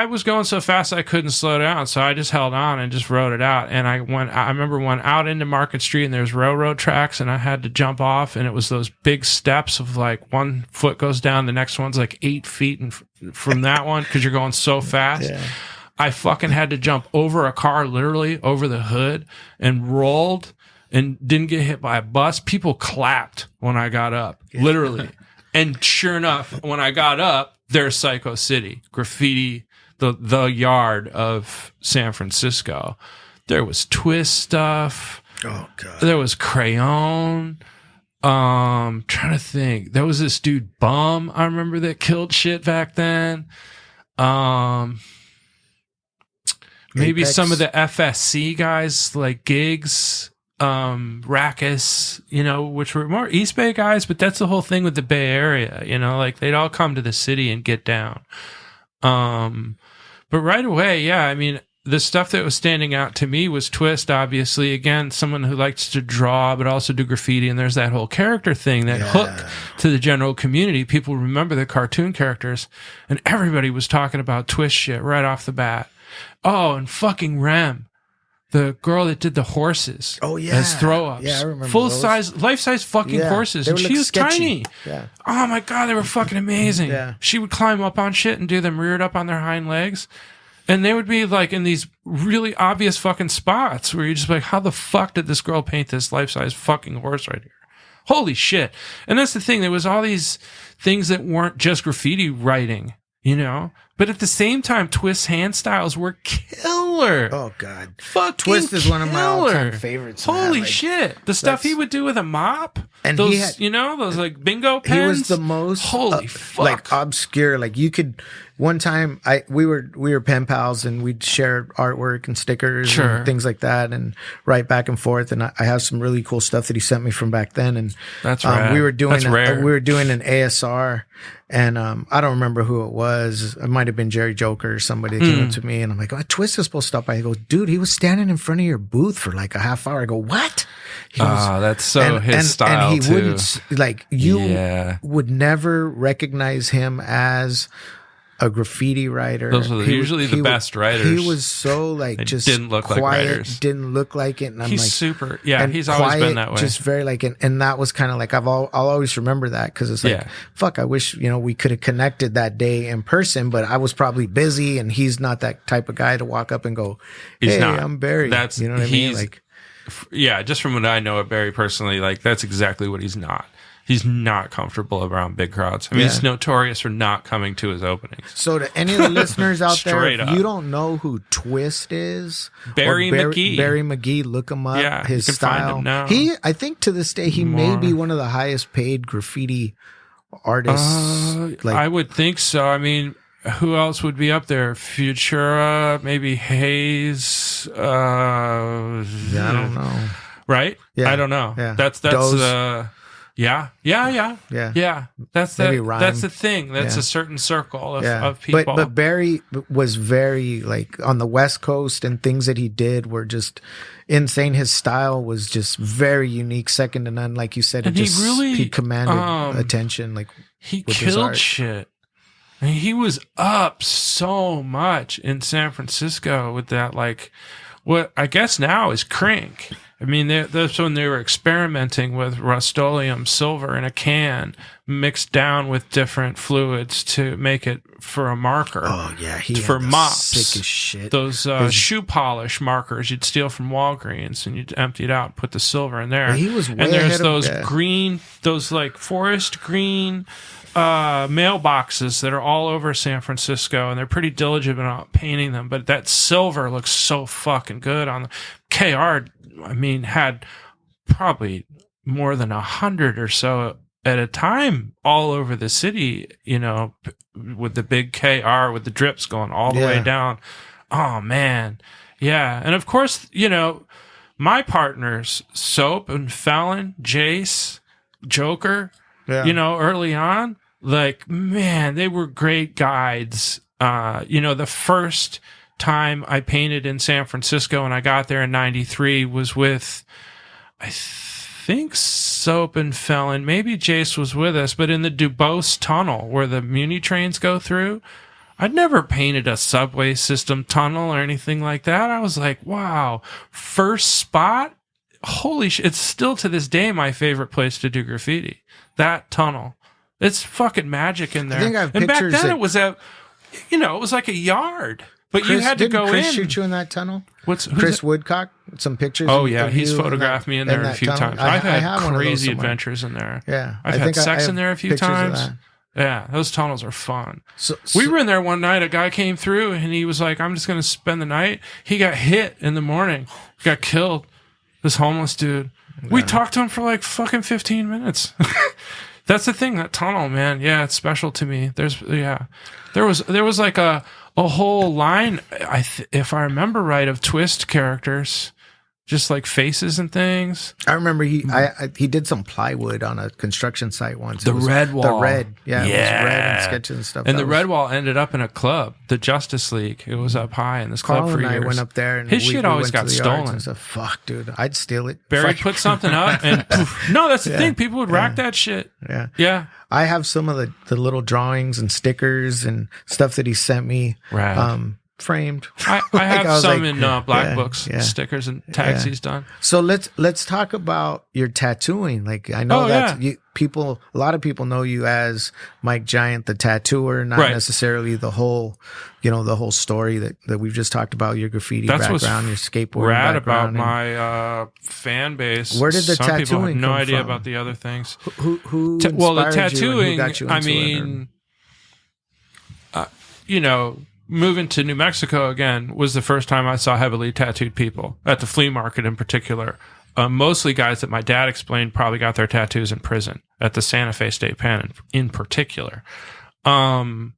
was going so fast I couldn't slow down, so I just held on and just rode it out. And I remember went out into Market Street, and there's railroad tracks, and I had to jump off, and it was those big steps of like 1 foot goes down, the next one's like 8 feet from that one because you're going so fast. Yeah. I fucking had to jump over a car, literally over the hood, and rolled and didn't get hit by a bus. People clapped when I got up, literally. And sure enough, when I got up, there's Psycho City, Graffiti, the yard of San Francisco. There was Twist stuff. Oh God. There was Crayon. Trying to think. There was this dude Bum, I remember, that killed shit back then. Maybe Apex. some of the FSC guys like Gigs, Rackus, you know, which were more East Bay guys, but that's the whole thing with the Bay Area, you know, like they'd all come to the city and get down. But right away, yeah, I mean, the stuff that was standing out to me was Twist, obviously. Again, someone who likes to draw, but also do graffiti. And there's that whole character thing, that hook to the general community. People remember the cartoon characters, and everybody was talking about Twist shit right off the bat. Oh, and fucking Rem, the girl that did the horses. Oh, yeah. As throw-ups. Yeah, I remember Full-size, life-size fucking horses. And she was sketchy. tiny. Yeah. Oh, my God, they were fucking amazing. Yeah. She would climb up on shit and do them reared up on their hind legs. And they would be like in these really obvious fucking spots where you're just like, how the fuck did this girl paint this life-size fucking horse right here? Holy shit. And that's the thing. There was all these things that weren't just graffiti writing, you know? But at the same time, Twist's hand styles were killer. Oh, God. Fucking Twist is one of my all-time killer. favorites. Holy like, shit. The stuff he would do with a mop. And those, he had, you know, those like bingo pens. He was the most holy fuck. Like obscure. Like you could, one time we were pen pals and we'd share artwork and stickers and things like that and write back and forth. And I have some really cool stuff that he sent me from back then. And that's right. We were doing an ASR. And I don't remember who it was. It might have been Jerry Joker or somebody that came up to me. And I'm like, oh, Twist is supposed to stop by. I go, dude, he was standing in front of your booth for like a half hour. I go, what? That's so his style, and he too. Wouldn't, like, you would never recognize him as a graffiti writer. Those are usually the best writers. He was so like just didn't look quiet, like writers. Didn't look like it. And I'm he's like, super. Yeah, he's always been that way. Just very like, and that was kind of like I'll always remember that because it's like, fuck, I wish we could have connected that day in person, but I was probably busy, and he's not that type of guy to walk up and go, "Hey, I'm Barry." That's you know what I mean? Like, yeah, just from what I know of Barry personally, like that's exactly what he's not. He's not comfortable around big crowds. I mean, he's notorious for not coming to his openings. So to any of the listeners out there, if you don't know who Twist is, Barry McGee, look him up. Yeah, his you can style. find him now. I think to this day, he may be one of the highest paid graffiti artists. I would think so. I mean, who else would be up there? Futura, maybe Hayes. I don't know. Right? Yeah. I don't know. Yeah. That's Yeah. That's the thing. That's a certain circle of people. But Barry was very like on the West Coast, and things that he did were just insane. His style was just very unique, second to none. Like you said, he commanded attention. Like he killed shit. I mean, he was up so much in San Francisco with that, like what I guess now is crink. I mean, that's when they were experimenting with Rust-Oleum silver in a can mixed down with different fluids to make it for a marker. Oh, yeah. For mops. Sick as shit. Those shoe polish markers you'd steal from Walgreens, and you'd empty it out and put the silver in there. Well, he was way and there's ahead those of green, those like forest green mailboxes that are all over San Francisco, and they're pretty diligent about painting them. But that silver looks so fucking good on the KR. I mean, had probably more than 100 or so at a time all over the city, you know, with the big KR with the drips going all the way down. Oh, man. Yeah. And of course, you know, my partners, Soap and Fallon, Jace, Joker, you know, early on, like, man, they were great guides. You know, the first time I painted in San Francisco and I got there in 93 was with, I think Soap and Felon, maybe Jace was with us, but in the Dubose tunnel where the Muni trains go through, I'd never painted a subway system tunnel or anything like that. I was like, wow, first spot? Holy shit. It's still to this day my favorite place to do graffiti. That tunnel. It's fucking magic in there. I think I have and back pictures then it was it was like a yard. But Chris, you had to go Chris in. shoot you in that tunnel? Who's Chris it? Woodcock? Some pictures? Oh, yeah. He's you photographed me in there a few tunnel? times. I've had have crazy adventures in there. Yeah. I've had sex in there a few pictures of times. that. Yeah, those tunnels are fun. So, We were in there one night. A guy came through and he was like, I'm just going to spend the night. He got hit in the morning. Got killed. This homeless dude. Yeah. We talked to him for like fucking 15 minutes. That's the thing. That tunnel, man. Yeah, it's special to me. There was like a whole line, if I remember right, of twist characters. Just like faces and things. I remember he did some plywood on a construction site once. The red wall. The red. Yeah. It was red and sketches and stuff. And the red wall ended up in a club, the Justice League. It was up high in this club for years. I went up there and his shit always got stolen. And stuff. Fuck, dude. I'd steal it. Barry put something up and poof. No, that's the thing. People would rack that shit. Yeah. Yeah. I have some of the little drawings and stickers and stuff that he sent me. Rad. Framed. I have some in black books, stickers and tags he's done. So let's talk about your tattooing. Like I know that a lot of people know you as Mike Giant, the tattooer, not necessarily the whole story that we've just talked about. Your graffiti background, your skateboarding rad background, about my fan base. Where did the Some tattooing people have no come idea from? about the other things. Who the inspired tattooing. You and who got you into it, moving to New Mexico again was the first time I saw heavily tattooed people at the flea market in particular. Mostly guys that my dad explained probably got their tattoos in prison at the Santa Fe State Pen in particular. And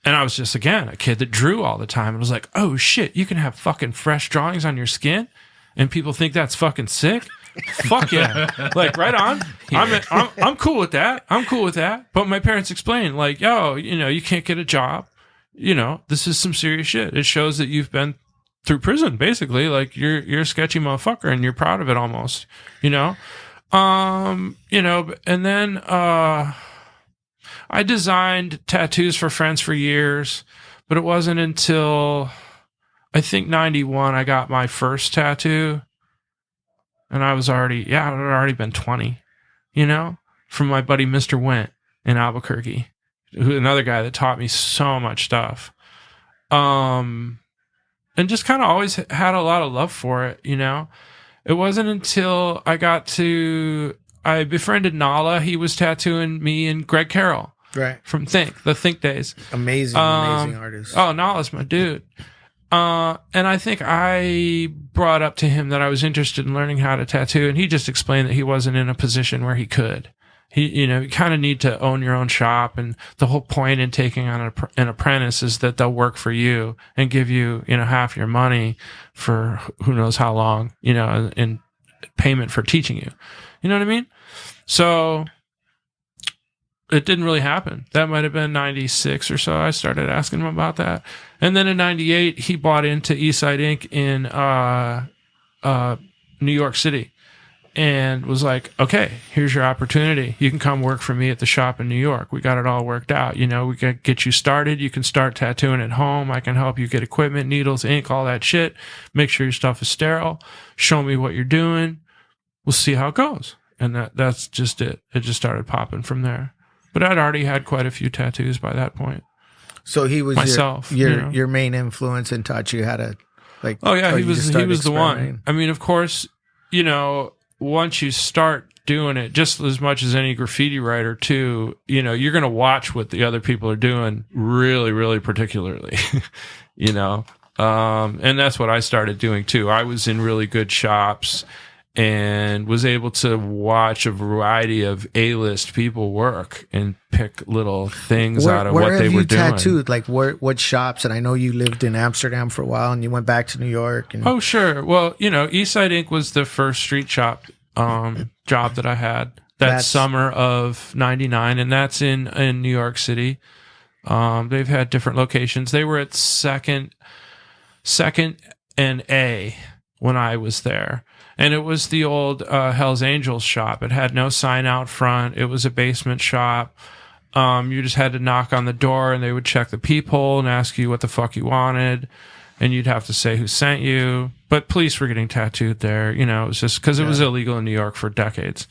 I was just, again, a kid that drew all the time and was like, oh shit, you can have fucking fresh drawings on your skin and people think that's fucking sick. Fuck yeah. Like, right on. I'm cool with that. I'm cool with that. But my parents explained, like, yo, you can't get a job. This is some serious shit. It shows that you've been through prison, basically. Like you're a sketchy motherfucker and you're proud of it almost, and then, I designed tattoos for friends for years, but it wasn't until I think 91, I got my first tattoo and I was it had already been 20, from my buddy, Mr. Went in Albuquerque. Another guy that taught me so much stuff. And just kind of always had a lot of love for it, It wasn't until I befriended Nala. He was tattooing me and Greg Carroll. Right. From the Think Days. Amazing artist. Oh, Nala's my dude. And I think I brought up to him that I was interested in learning how to tattoo, and he just explained that he wasn't in a position where he could. You kind of need to own your own shop, and the whole point in taking on an apprentice is that they'll work for you and give you, half your money for who knows how long, in payment for teaching you. You know what I mean? So it didn't really happen. That might have been 96 or so. I started asking him about that. And then in 98, he bought into Eastside Inc. in New York City. And was like, okay, here's your opportunity. You can come work for me at the shop in New York. We got it all worked out. We can get you started. You can start tattooing at home. I can help you get equipment, needles, ink, all that shit. Make sure your stuff is sterile. Show me what you're doing. We'll see how it goes. And that's just it. It just started popping from there. But I'd already had quite a few tattoos by that point. So he was myself, your main influence and taught you how to like. Oh yeah, he was the one. I mean, of course, once you start doing it, just as much as any graffiti writer too, you're going to watch what the other people are doing really, really particularly, and that's what I started doing too. I was in really good shops and was able to watch a variety of A-list people work and pick little things out of what they were doing. Where have you tattooed? Like what shops? And I know you lived in Amsterdam for a while and you went back to New York. Oh, sure. Well, Eastside Inc. was the first street shop job that I had that summer of 99, and that's in New York City. They've had different locations. They were at Second and A when I was there. And it was the old Hell's Angels shop. It had no sign out front. It was a basement shop. You just had to knock on the door and they would check the peephole and ask you what the fuck you wanted. And you'd have to say who sent you. But police were getting tattooed there. You know, it was just because it was illegal in New York for decades.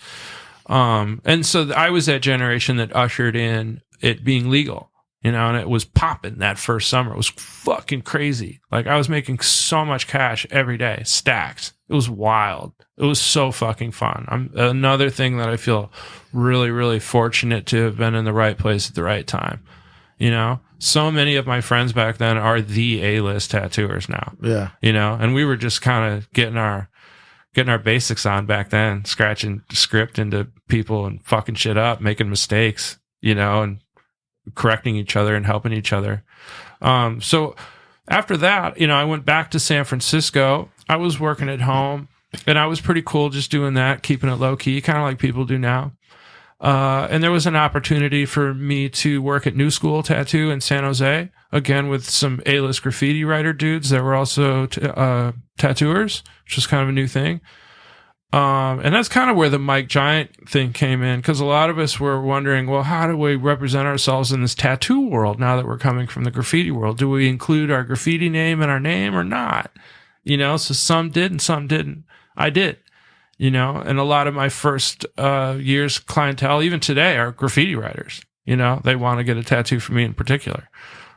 And so I was that generation that ushered in it being legal, you know, and it was popping that first summer. It was fucking crazy. Like I was making so much cash every day, stacks. It was wild. It was so fucking fun. Another thing that I feel really, really fortunate to have been in the right place at the right time. You know, so many of my friends back then are the A-list tattooers now. Yeah. You know, and we were just kind of getting our basics on back then, scratching script into people and fucking shit up, making mistakes, you know, and correcting each other and helping each other. So after that, you know, I went back to San Francisco. I was working at home and I was pretty cool just doing that, keeping it low key, kind of like people do now. And there was an opportunity for me to work at New School Tattoo in San Jose, again, with some A-list graffiti writer dudes that were also tattooers, which was kind of a new thing. And that's kind of where the Mike Giant thing came in, because a lot of us were wondering, well, how do we represent ourselves in this tattoo world now that we're coming from the graffiti world? Do we include our graffiti name in our name or not? You know, so some did and some didn't. I did. You know, and a lot of my first year's clientele, even today, are graffiti writers. You know, they want to get a tattoo from me in particular,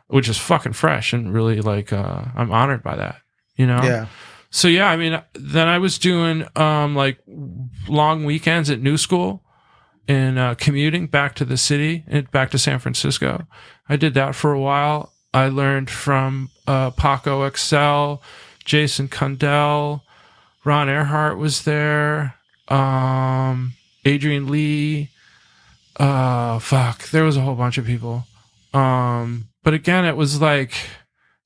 which is fucking fresh and really like, I'm honored by that, you know? Yeah. So yeah, I mean, then I was doing like long weekends at New School and commuting back to the city and back to San Francisco. I did that for a while. I learned from Paco Excel, Jason Condell, Ron Earhart was there. Adrian Lee. There was a whole bunch of people. But again, it was like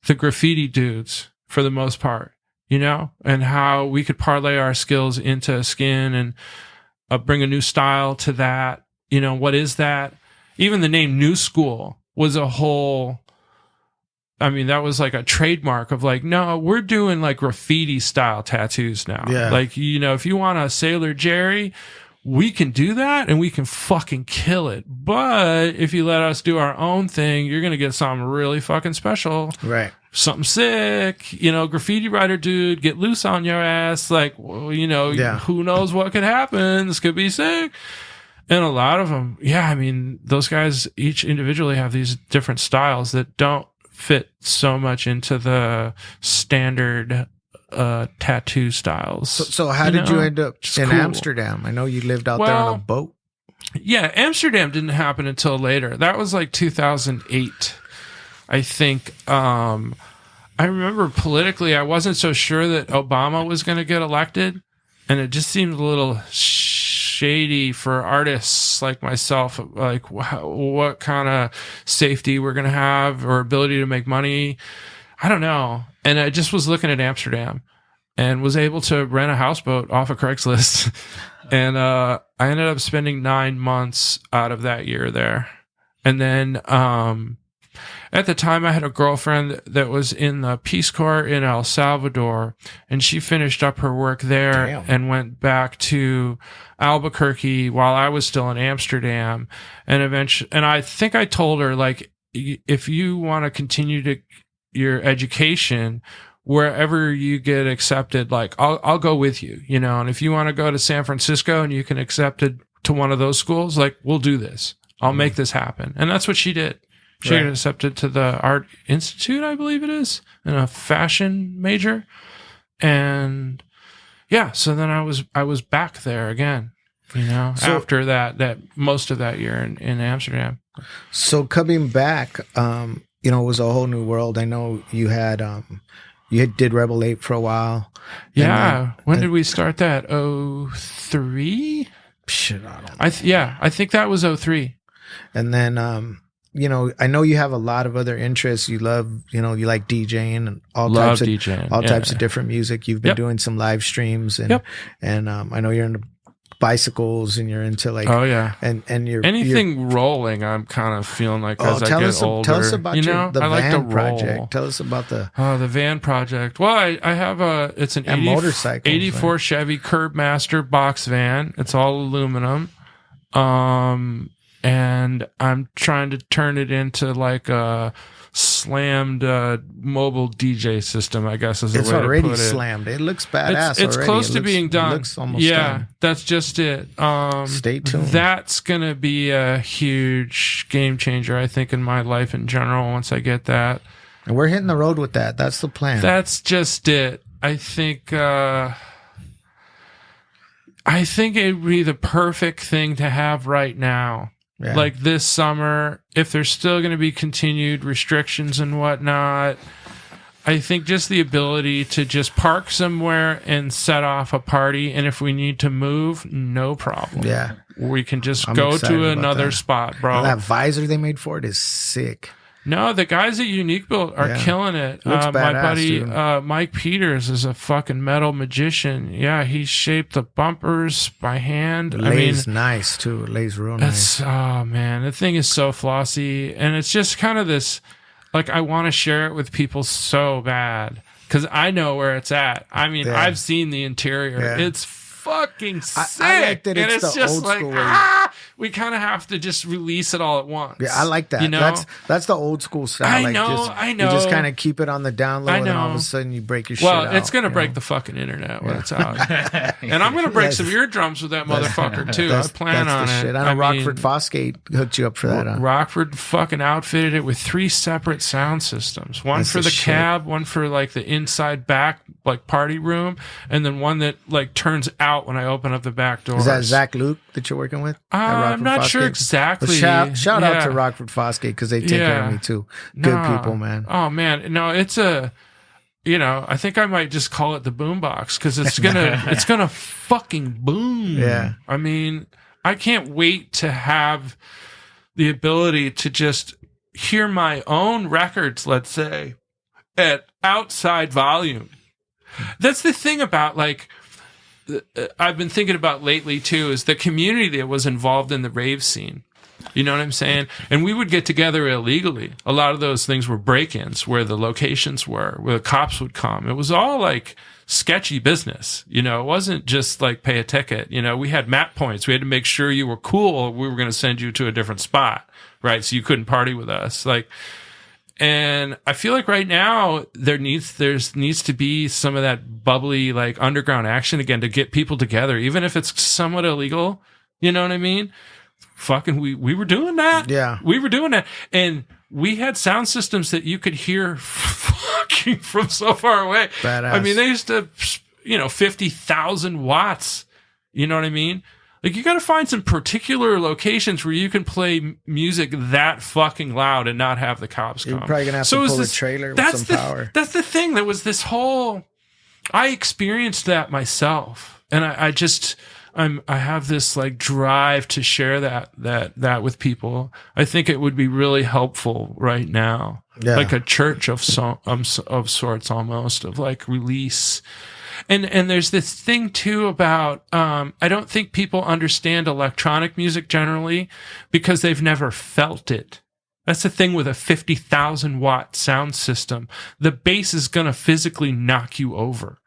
the graffiti dudes for the most part, you know, and how we could parlay our skills into skin and bring a new style to that. You know, what is that? Even the name New School was a whole... I mean, that was like a trademark of like, no, we're doing like graffiti style tattoos now. Yeah. Like, you know, if you want a Sailor Jerry, we can do that and we can fucking kill it. But if you let us do our own thing, you're going to get something really fucking special. Right. Something sick, you know, graffiti writer dude, get loose on your ass. Like, well, you know, who knows what could happen? This could be sick. And a lot of them, yeah, I mean, those guys each individually have these different styles that don't fit so much into the standard tattoo styles. So how did you end up in Amsterdam? I know you lived out there on a boat. Yeah, Amsterdam didn't happen until later. That was like 2008, I think. I remember politically, I wasn't so sure that Obama was going to get elected, and it just seemed a little shady for artists like myself, like what kind of safety we're going to have or ability to make money. I don't know. And I just was looking at Amsterdam and was able to rent a houseboat off of Craigslist. And I ended up spending 9 months out of that year there. And then at the time, I had a girlfriend that was in the Peace Corps in El Salvador, and she finished up her work there and went back to Albuquerque while I was still in Amsterdam. And eventually, and I think I told her, like, if you want to continue your education, wherever you get accepted, like, I'll go with you, you know, and if you want to go to San Francisco and you can accepted to one of those schools, like, we'll do this. I'll make this happen. And that's what she did. She got accepted to the Art Institute, I believe it is, in a fashion major. And yeah, so then I was back there again, you know, after that most of that year in Amsterdam. So coming back, you know, it was a whole new world. I know you did Rebel 8 for a while. Yeah. When did we start that? 03? Shit, I don't know. I think that was 03. And then, you know, I know you have a lot of other interests. You love, you know, you like DJing and all types of different music. You've been doing some live streams and I know you're in bicycles and you're into like and you're anything rolling. I'm kind of feeling like as I get older. Tell us about the I like van to project. roll. Tell us about the van project. Well, I have it's an 84 Chevy Curbmaster box van. It's all aluminum. And I'm trying to turn it into like a slammed mobile DJ system, I guess is the way to put it. It's already slammed. It looks badass. It's close to being done. It looks almost done. That's just it. Stay tuned. That's gonna be a huge game changer, I think, in my life in general. Once I get that, and we're hitting the road with that. That's the plan. That's just it. I think it'd be the perfect thing to have right now. Yeah. Like this summer, if there's still going to be continued restrictions and whatnot, I think just the ability to just park somewhere and set off a party. And if we need to move, no problem. Yeah. We can just go to another spot, bro. And that visor they made for it is sick. No, the guys at Unique Built are killing it. Looks badass, my buddy dude. Mike Peters is a fucking metal magician. Yeah, he shaped the bumpers by hand. It lays nice too. It lays real nice. Oh man, the thing is so flossy, and it's just kind of this. Like I want to share it with people so bad because I know where it's at. I mean, I've seen the interior. Yeah. It's fucking sick. I like that it's and it's the just old like, school way. We kind of have to just release it all at once. Yeah, I like that. You know? That's the old school style. I know. You just kind of keep it on the down low, and all of a sudden you break your shit out. Well, it's going to break the fucking internet when it's out. And I'm going to break some eardrums with that motherfucker, too. I plan on it. Shit. I know Rockford Fosgate hooked you up for that. Huh? Rockford fucking outfitted it with 3 separate sound systems. One for the cab, one for like the inside back, like party room, and then one that like turns out when I open up the back door. Is that Zach Luke that you're working with? I'm not sure exactly. Well, shout out to Rockford Fosgate because they take care of me too. Good people, man. Oh man, no, it's a. I think I might just call it the boombox because it's gonna fucking boom. Yeah. I mean, I can't wait to have the ability to just hear my own records, let's say, at outside volume. That's the thing about like. I've been thinking about lately too is the community that was involved in the rave scene. You know what I'm saying? And we would get together illegally. A lot of those things were break-ins where the locations were, where the cops would come. It was all like sketchy business. It wasn't just like pay a ticket. We had map points. We had to make sure you were cool or we were going to send you to a different spot, right? So you couldn't party with us. And I feel like right now there needs to be some of that bubbly like underground action again to get people together, even if it's somewhat illegal. You know what I mean? Fucking we were doing that. Yeah. We were doing that. And we had sound systems that you could hear fucking from so far away. Badass. I mean, they used to 50,000 watts. You know what I mean? Like, you got to find some particular locations where you can play music that fucking loud and not have the cops come. You're probably going to have to pull a trailer with some power. That's the thing. There was this whole... I experienced that myself. And I have this, like, drive to share that with people. I think it would be really helpful right now. Yeah. Like a church of sorts almost, of, like, release... And there's this thing too about, I don't think people understand electronic music generally because they've never felt it. That's the thing with a 50,000 watt sound system. The bass is going to physically knock you over.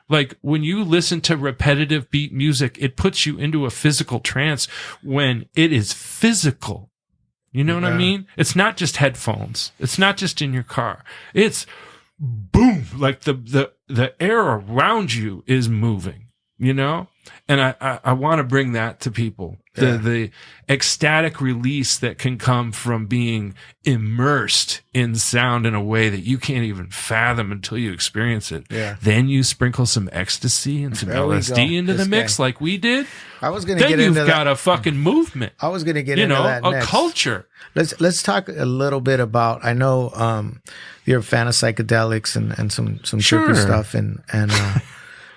Like when you listen to repetitive beat music, it puts you into a physical trance when it is physical. You know what I mean? It's not just headphones. It's not just in your car. It's boom, like the air around you is moving, and I want to bring that to people. The ecstatic release that can come from being immersed in sound in a way that you can't even fathom until you experience it. Yeah. Then you sprinkle some ecstasy and some LSD into the mix like we did. I was going to get into that. Then you've got a fucking movement. I was going to get into that next. A culture. Let's talk a little bit about, I know you're a fan of psychedelics and some trippy stuff and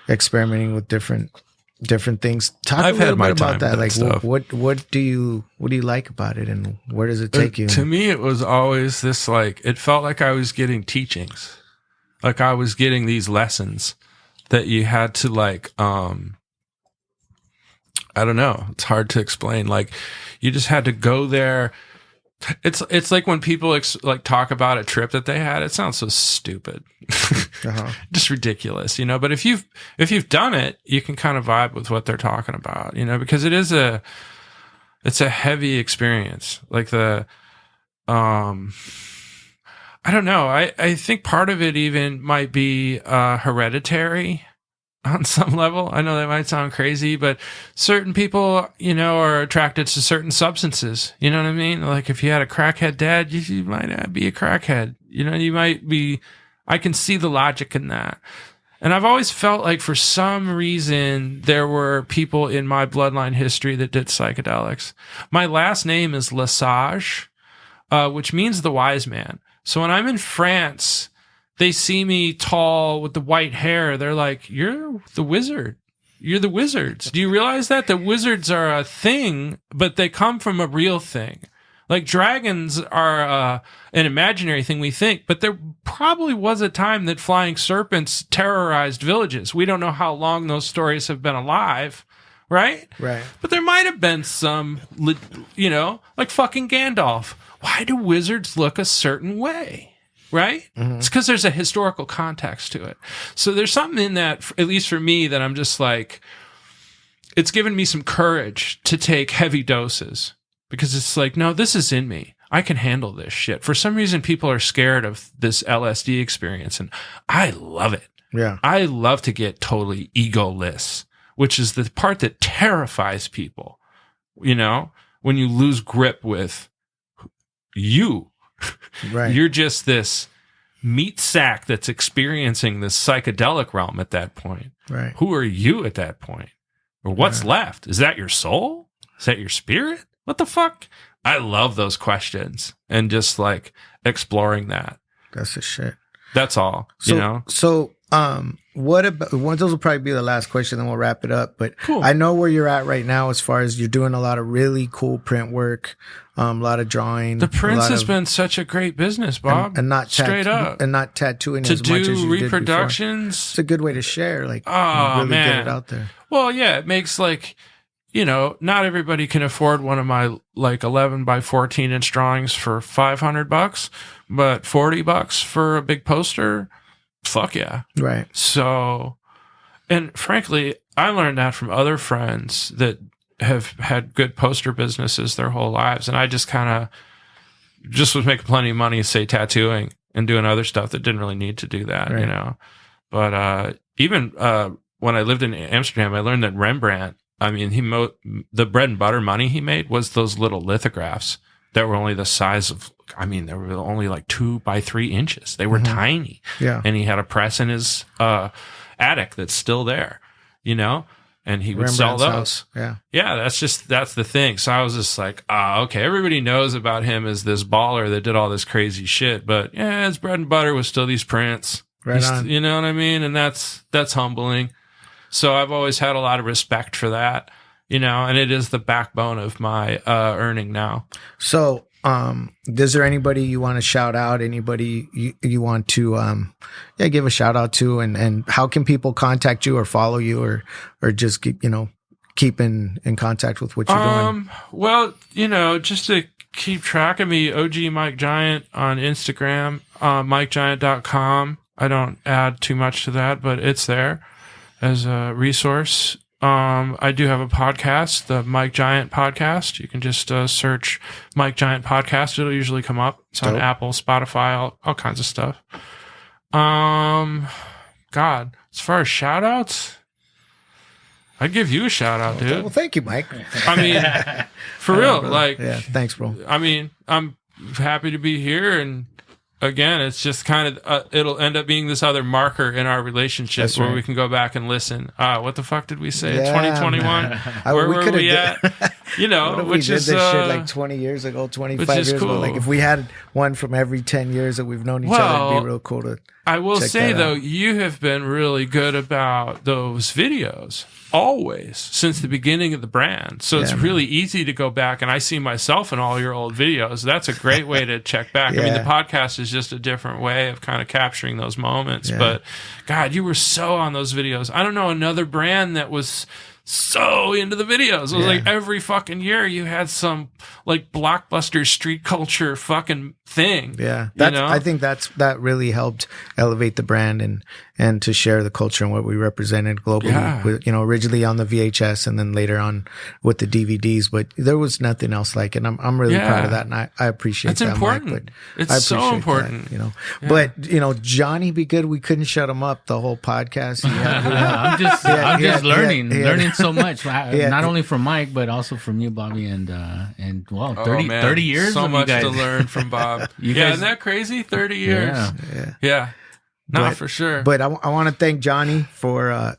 experimenting with different things. I've had my time about that. Like, stuff. what do you like about it, and where does it take you? To me, it was always this, like, it felt like I was getting teachings, like I was getting these lessons that you had to, like, I don't know. It's hard to explain. Like, you just had to go there. It's like when people like talk about a trip that they had. It sounds so stupid, just ridiculous, you know. But if you've done it, you can kind of vibe with what they're talking about, you know, because it's a heavy experience. Like I don't know. I think part of it even might be hereditary on some level. I know that might sound crazy, but certain people, you know, are attracted to certain substances. You know what I mean? Like if you had a crackhead dad, you might not be a crackhead. You know, you might be. I can see the logic in that. And I've always felt like for some reason there were people in my bloodline history that did psychedelics. My last name is Lesage, which means the wise man. So when I'm in France, they see me tall with the white hair. They're like, "You're the wizard. You're the wizards." Do you realize that? The wizards are a thing, but they come from a real thing. Like dragons are an imaginary thing we think, but there probably was a time that flying serpents terrorized villages. We don't know how long those stories have been alive, right? Right. But there might have been some, you know, like fucking Gandalf. Why do wizards look a certain way? Right? Mm-hmm. It's because there's a historical context to it. So there's something in that, at least for me, that I'm just like, it's given me some courage to take heavy doses because it's like, no, this is in me. I can handle this shit. For some reason, people are scared of this LSD experience, and I love it. Yeah. I love to get totally egoless, which is the part that terrifies people. You know, when you lose grip with you. Right. You're just this meat sack that's experiencing this psychedelic realm at that point. Right. Who are you at that point? Or what's left? Is that your soul? Is that your spirit? What the fuck? I love those questions and just like exploring that. That's the shit. That's all, you know? So, what about, those will probably be the last question, then we'll wrap it up. But cool. I know where you're at right now as far as you're doing a lot of really cool print work, a lot of drawing. The prints has been such a great business, Bob. And not straight up. And not tattooing to as much as you did before. reproductions. It's a good way to share, like, really get it out there. Well, yeah, it makes like, you know, not everybody can afford one of my like 11 by 14 inch drawings for $500, but $40 for a big poster. Fuck yeah. Right. So, and frankly, I learned that from other friends that have had good poster businesses their whole lives. And I just kind of just was making plenty of money, say tattooing and doing other stuff that didn't really need to do that, you know? But, even, when I lived in Amsterdam, I learned that Rembrandt, I mean, the bread and butter money he made was those little lithographs that were only the size of, I mean, they were only like 2 by 3 inches. They were tiny. Yeah. And he had a press in his attic that's still there, you know? And he would sell those. House. Yeah. Yeah, that's the thing. So I was just like, okay, everybody knows about him as this baller that did all this crazy shit. But yeah, his bread and butter was still these prints. Right on. You know what I mean? And that's humbling. So I've always had a lot of respect for that, you know, and it is the backbone of my earning now. So, is there anybody you want to shout out? Anybody you want to, give a shout out to? And how can people contact you or follow you or just keep in contact with what you're doing? Well, you know, just to keep track of me, OG Mike Giant on Instagram, MikeGiant.com. I don't add too much to that, but it's there as a resource. I do have a podcast, the Mike Giant podcast. You can just search Mike Giant podcast. It'll usually come up. It's on Apple, Spotify, all kinds of stuff. God, as far as shout outs, I'd give you a shout out, dude. Well, thank you, Mike. I mean, for real, like, yeah, thanks, bro. I mean, I'm happy to be here, and again, it's just kind of, it'll end up being this other marker in our relationship. That's where we can go back and listen. What the fuck did we say? 2021? Where were we at? You know, which is this shit like 20 years ago, 25 years ago. Like if we had one from every 10 years that we've known each other, it'd be real cool to I will say though, you have been really good about those videos always since the beginning of the brand. So it's really easy to go back, and I see myself in all your old videos. That's a great way to check back. I mean, the podcast is just a different way of kind of capturing those moments. But God, you were so on those videos. I don't know another brand that was so into the videos. It was like every fucking year you had some like blockbuster street culture fucking thing. Yeah. I think that really helped elevate the brand and to share the culture and what we represented globally with, originally on the VHS and then later on with the DVDs, but there was nothing else like it. And I'm really proud of that. And I appreciate that. Important. Mike, it's so important. That, But, Johnny Be Good, we couldn't shut him up the whole podcast. I'm just learning so much, not only from Mike, but also from you, Bobby, and 30 years. So of much you guys. to learn from Bob. Isn't that crazy? 30 years. Yeah. No, for sure. But I want to thank Johnny for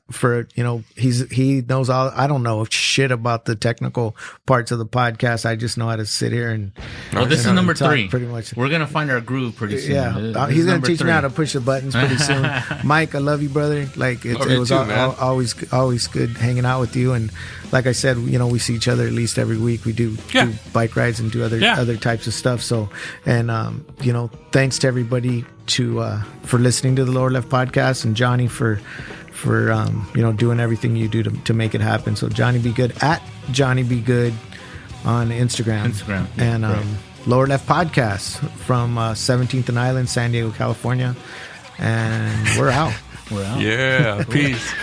he knows all. I don't know shit about the technical parts of the podcast. I just know how to sit here and. Well, this is number 3. Pretty much. We're gonna find our groove pretty soon. Yeah, he's gonna teach me how to push the buttons pretty soon. Mike, I love you, brother. Like it was always good hanging out with you. And like I said, we see each other at least every week. We do bike rides and do other types of stuff. So and thanks to everybody for listening to the Lower Left podcast, and Johnny for doing everything you do to make it happen. So Johnny Be Good at Johnny Be Good on Instagram and Lower Left podcast from 17th and Island, San Diego, California, and we're out. Yeah, peace.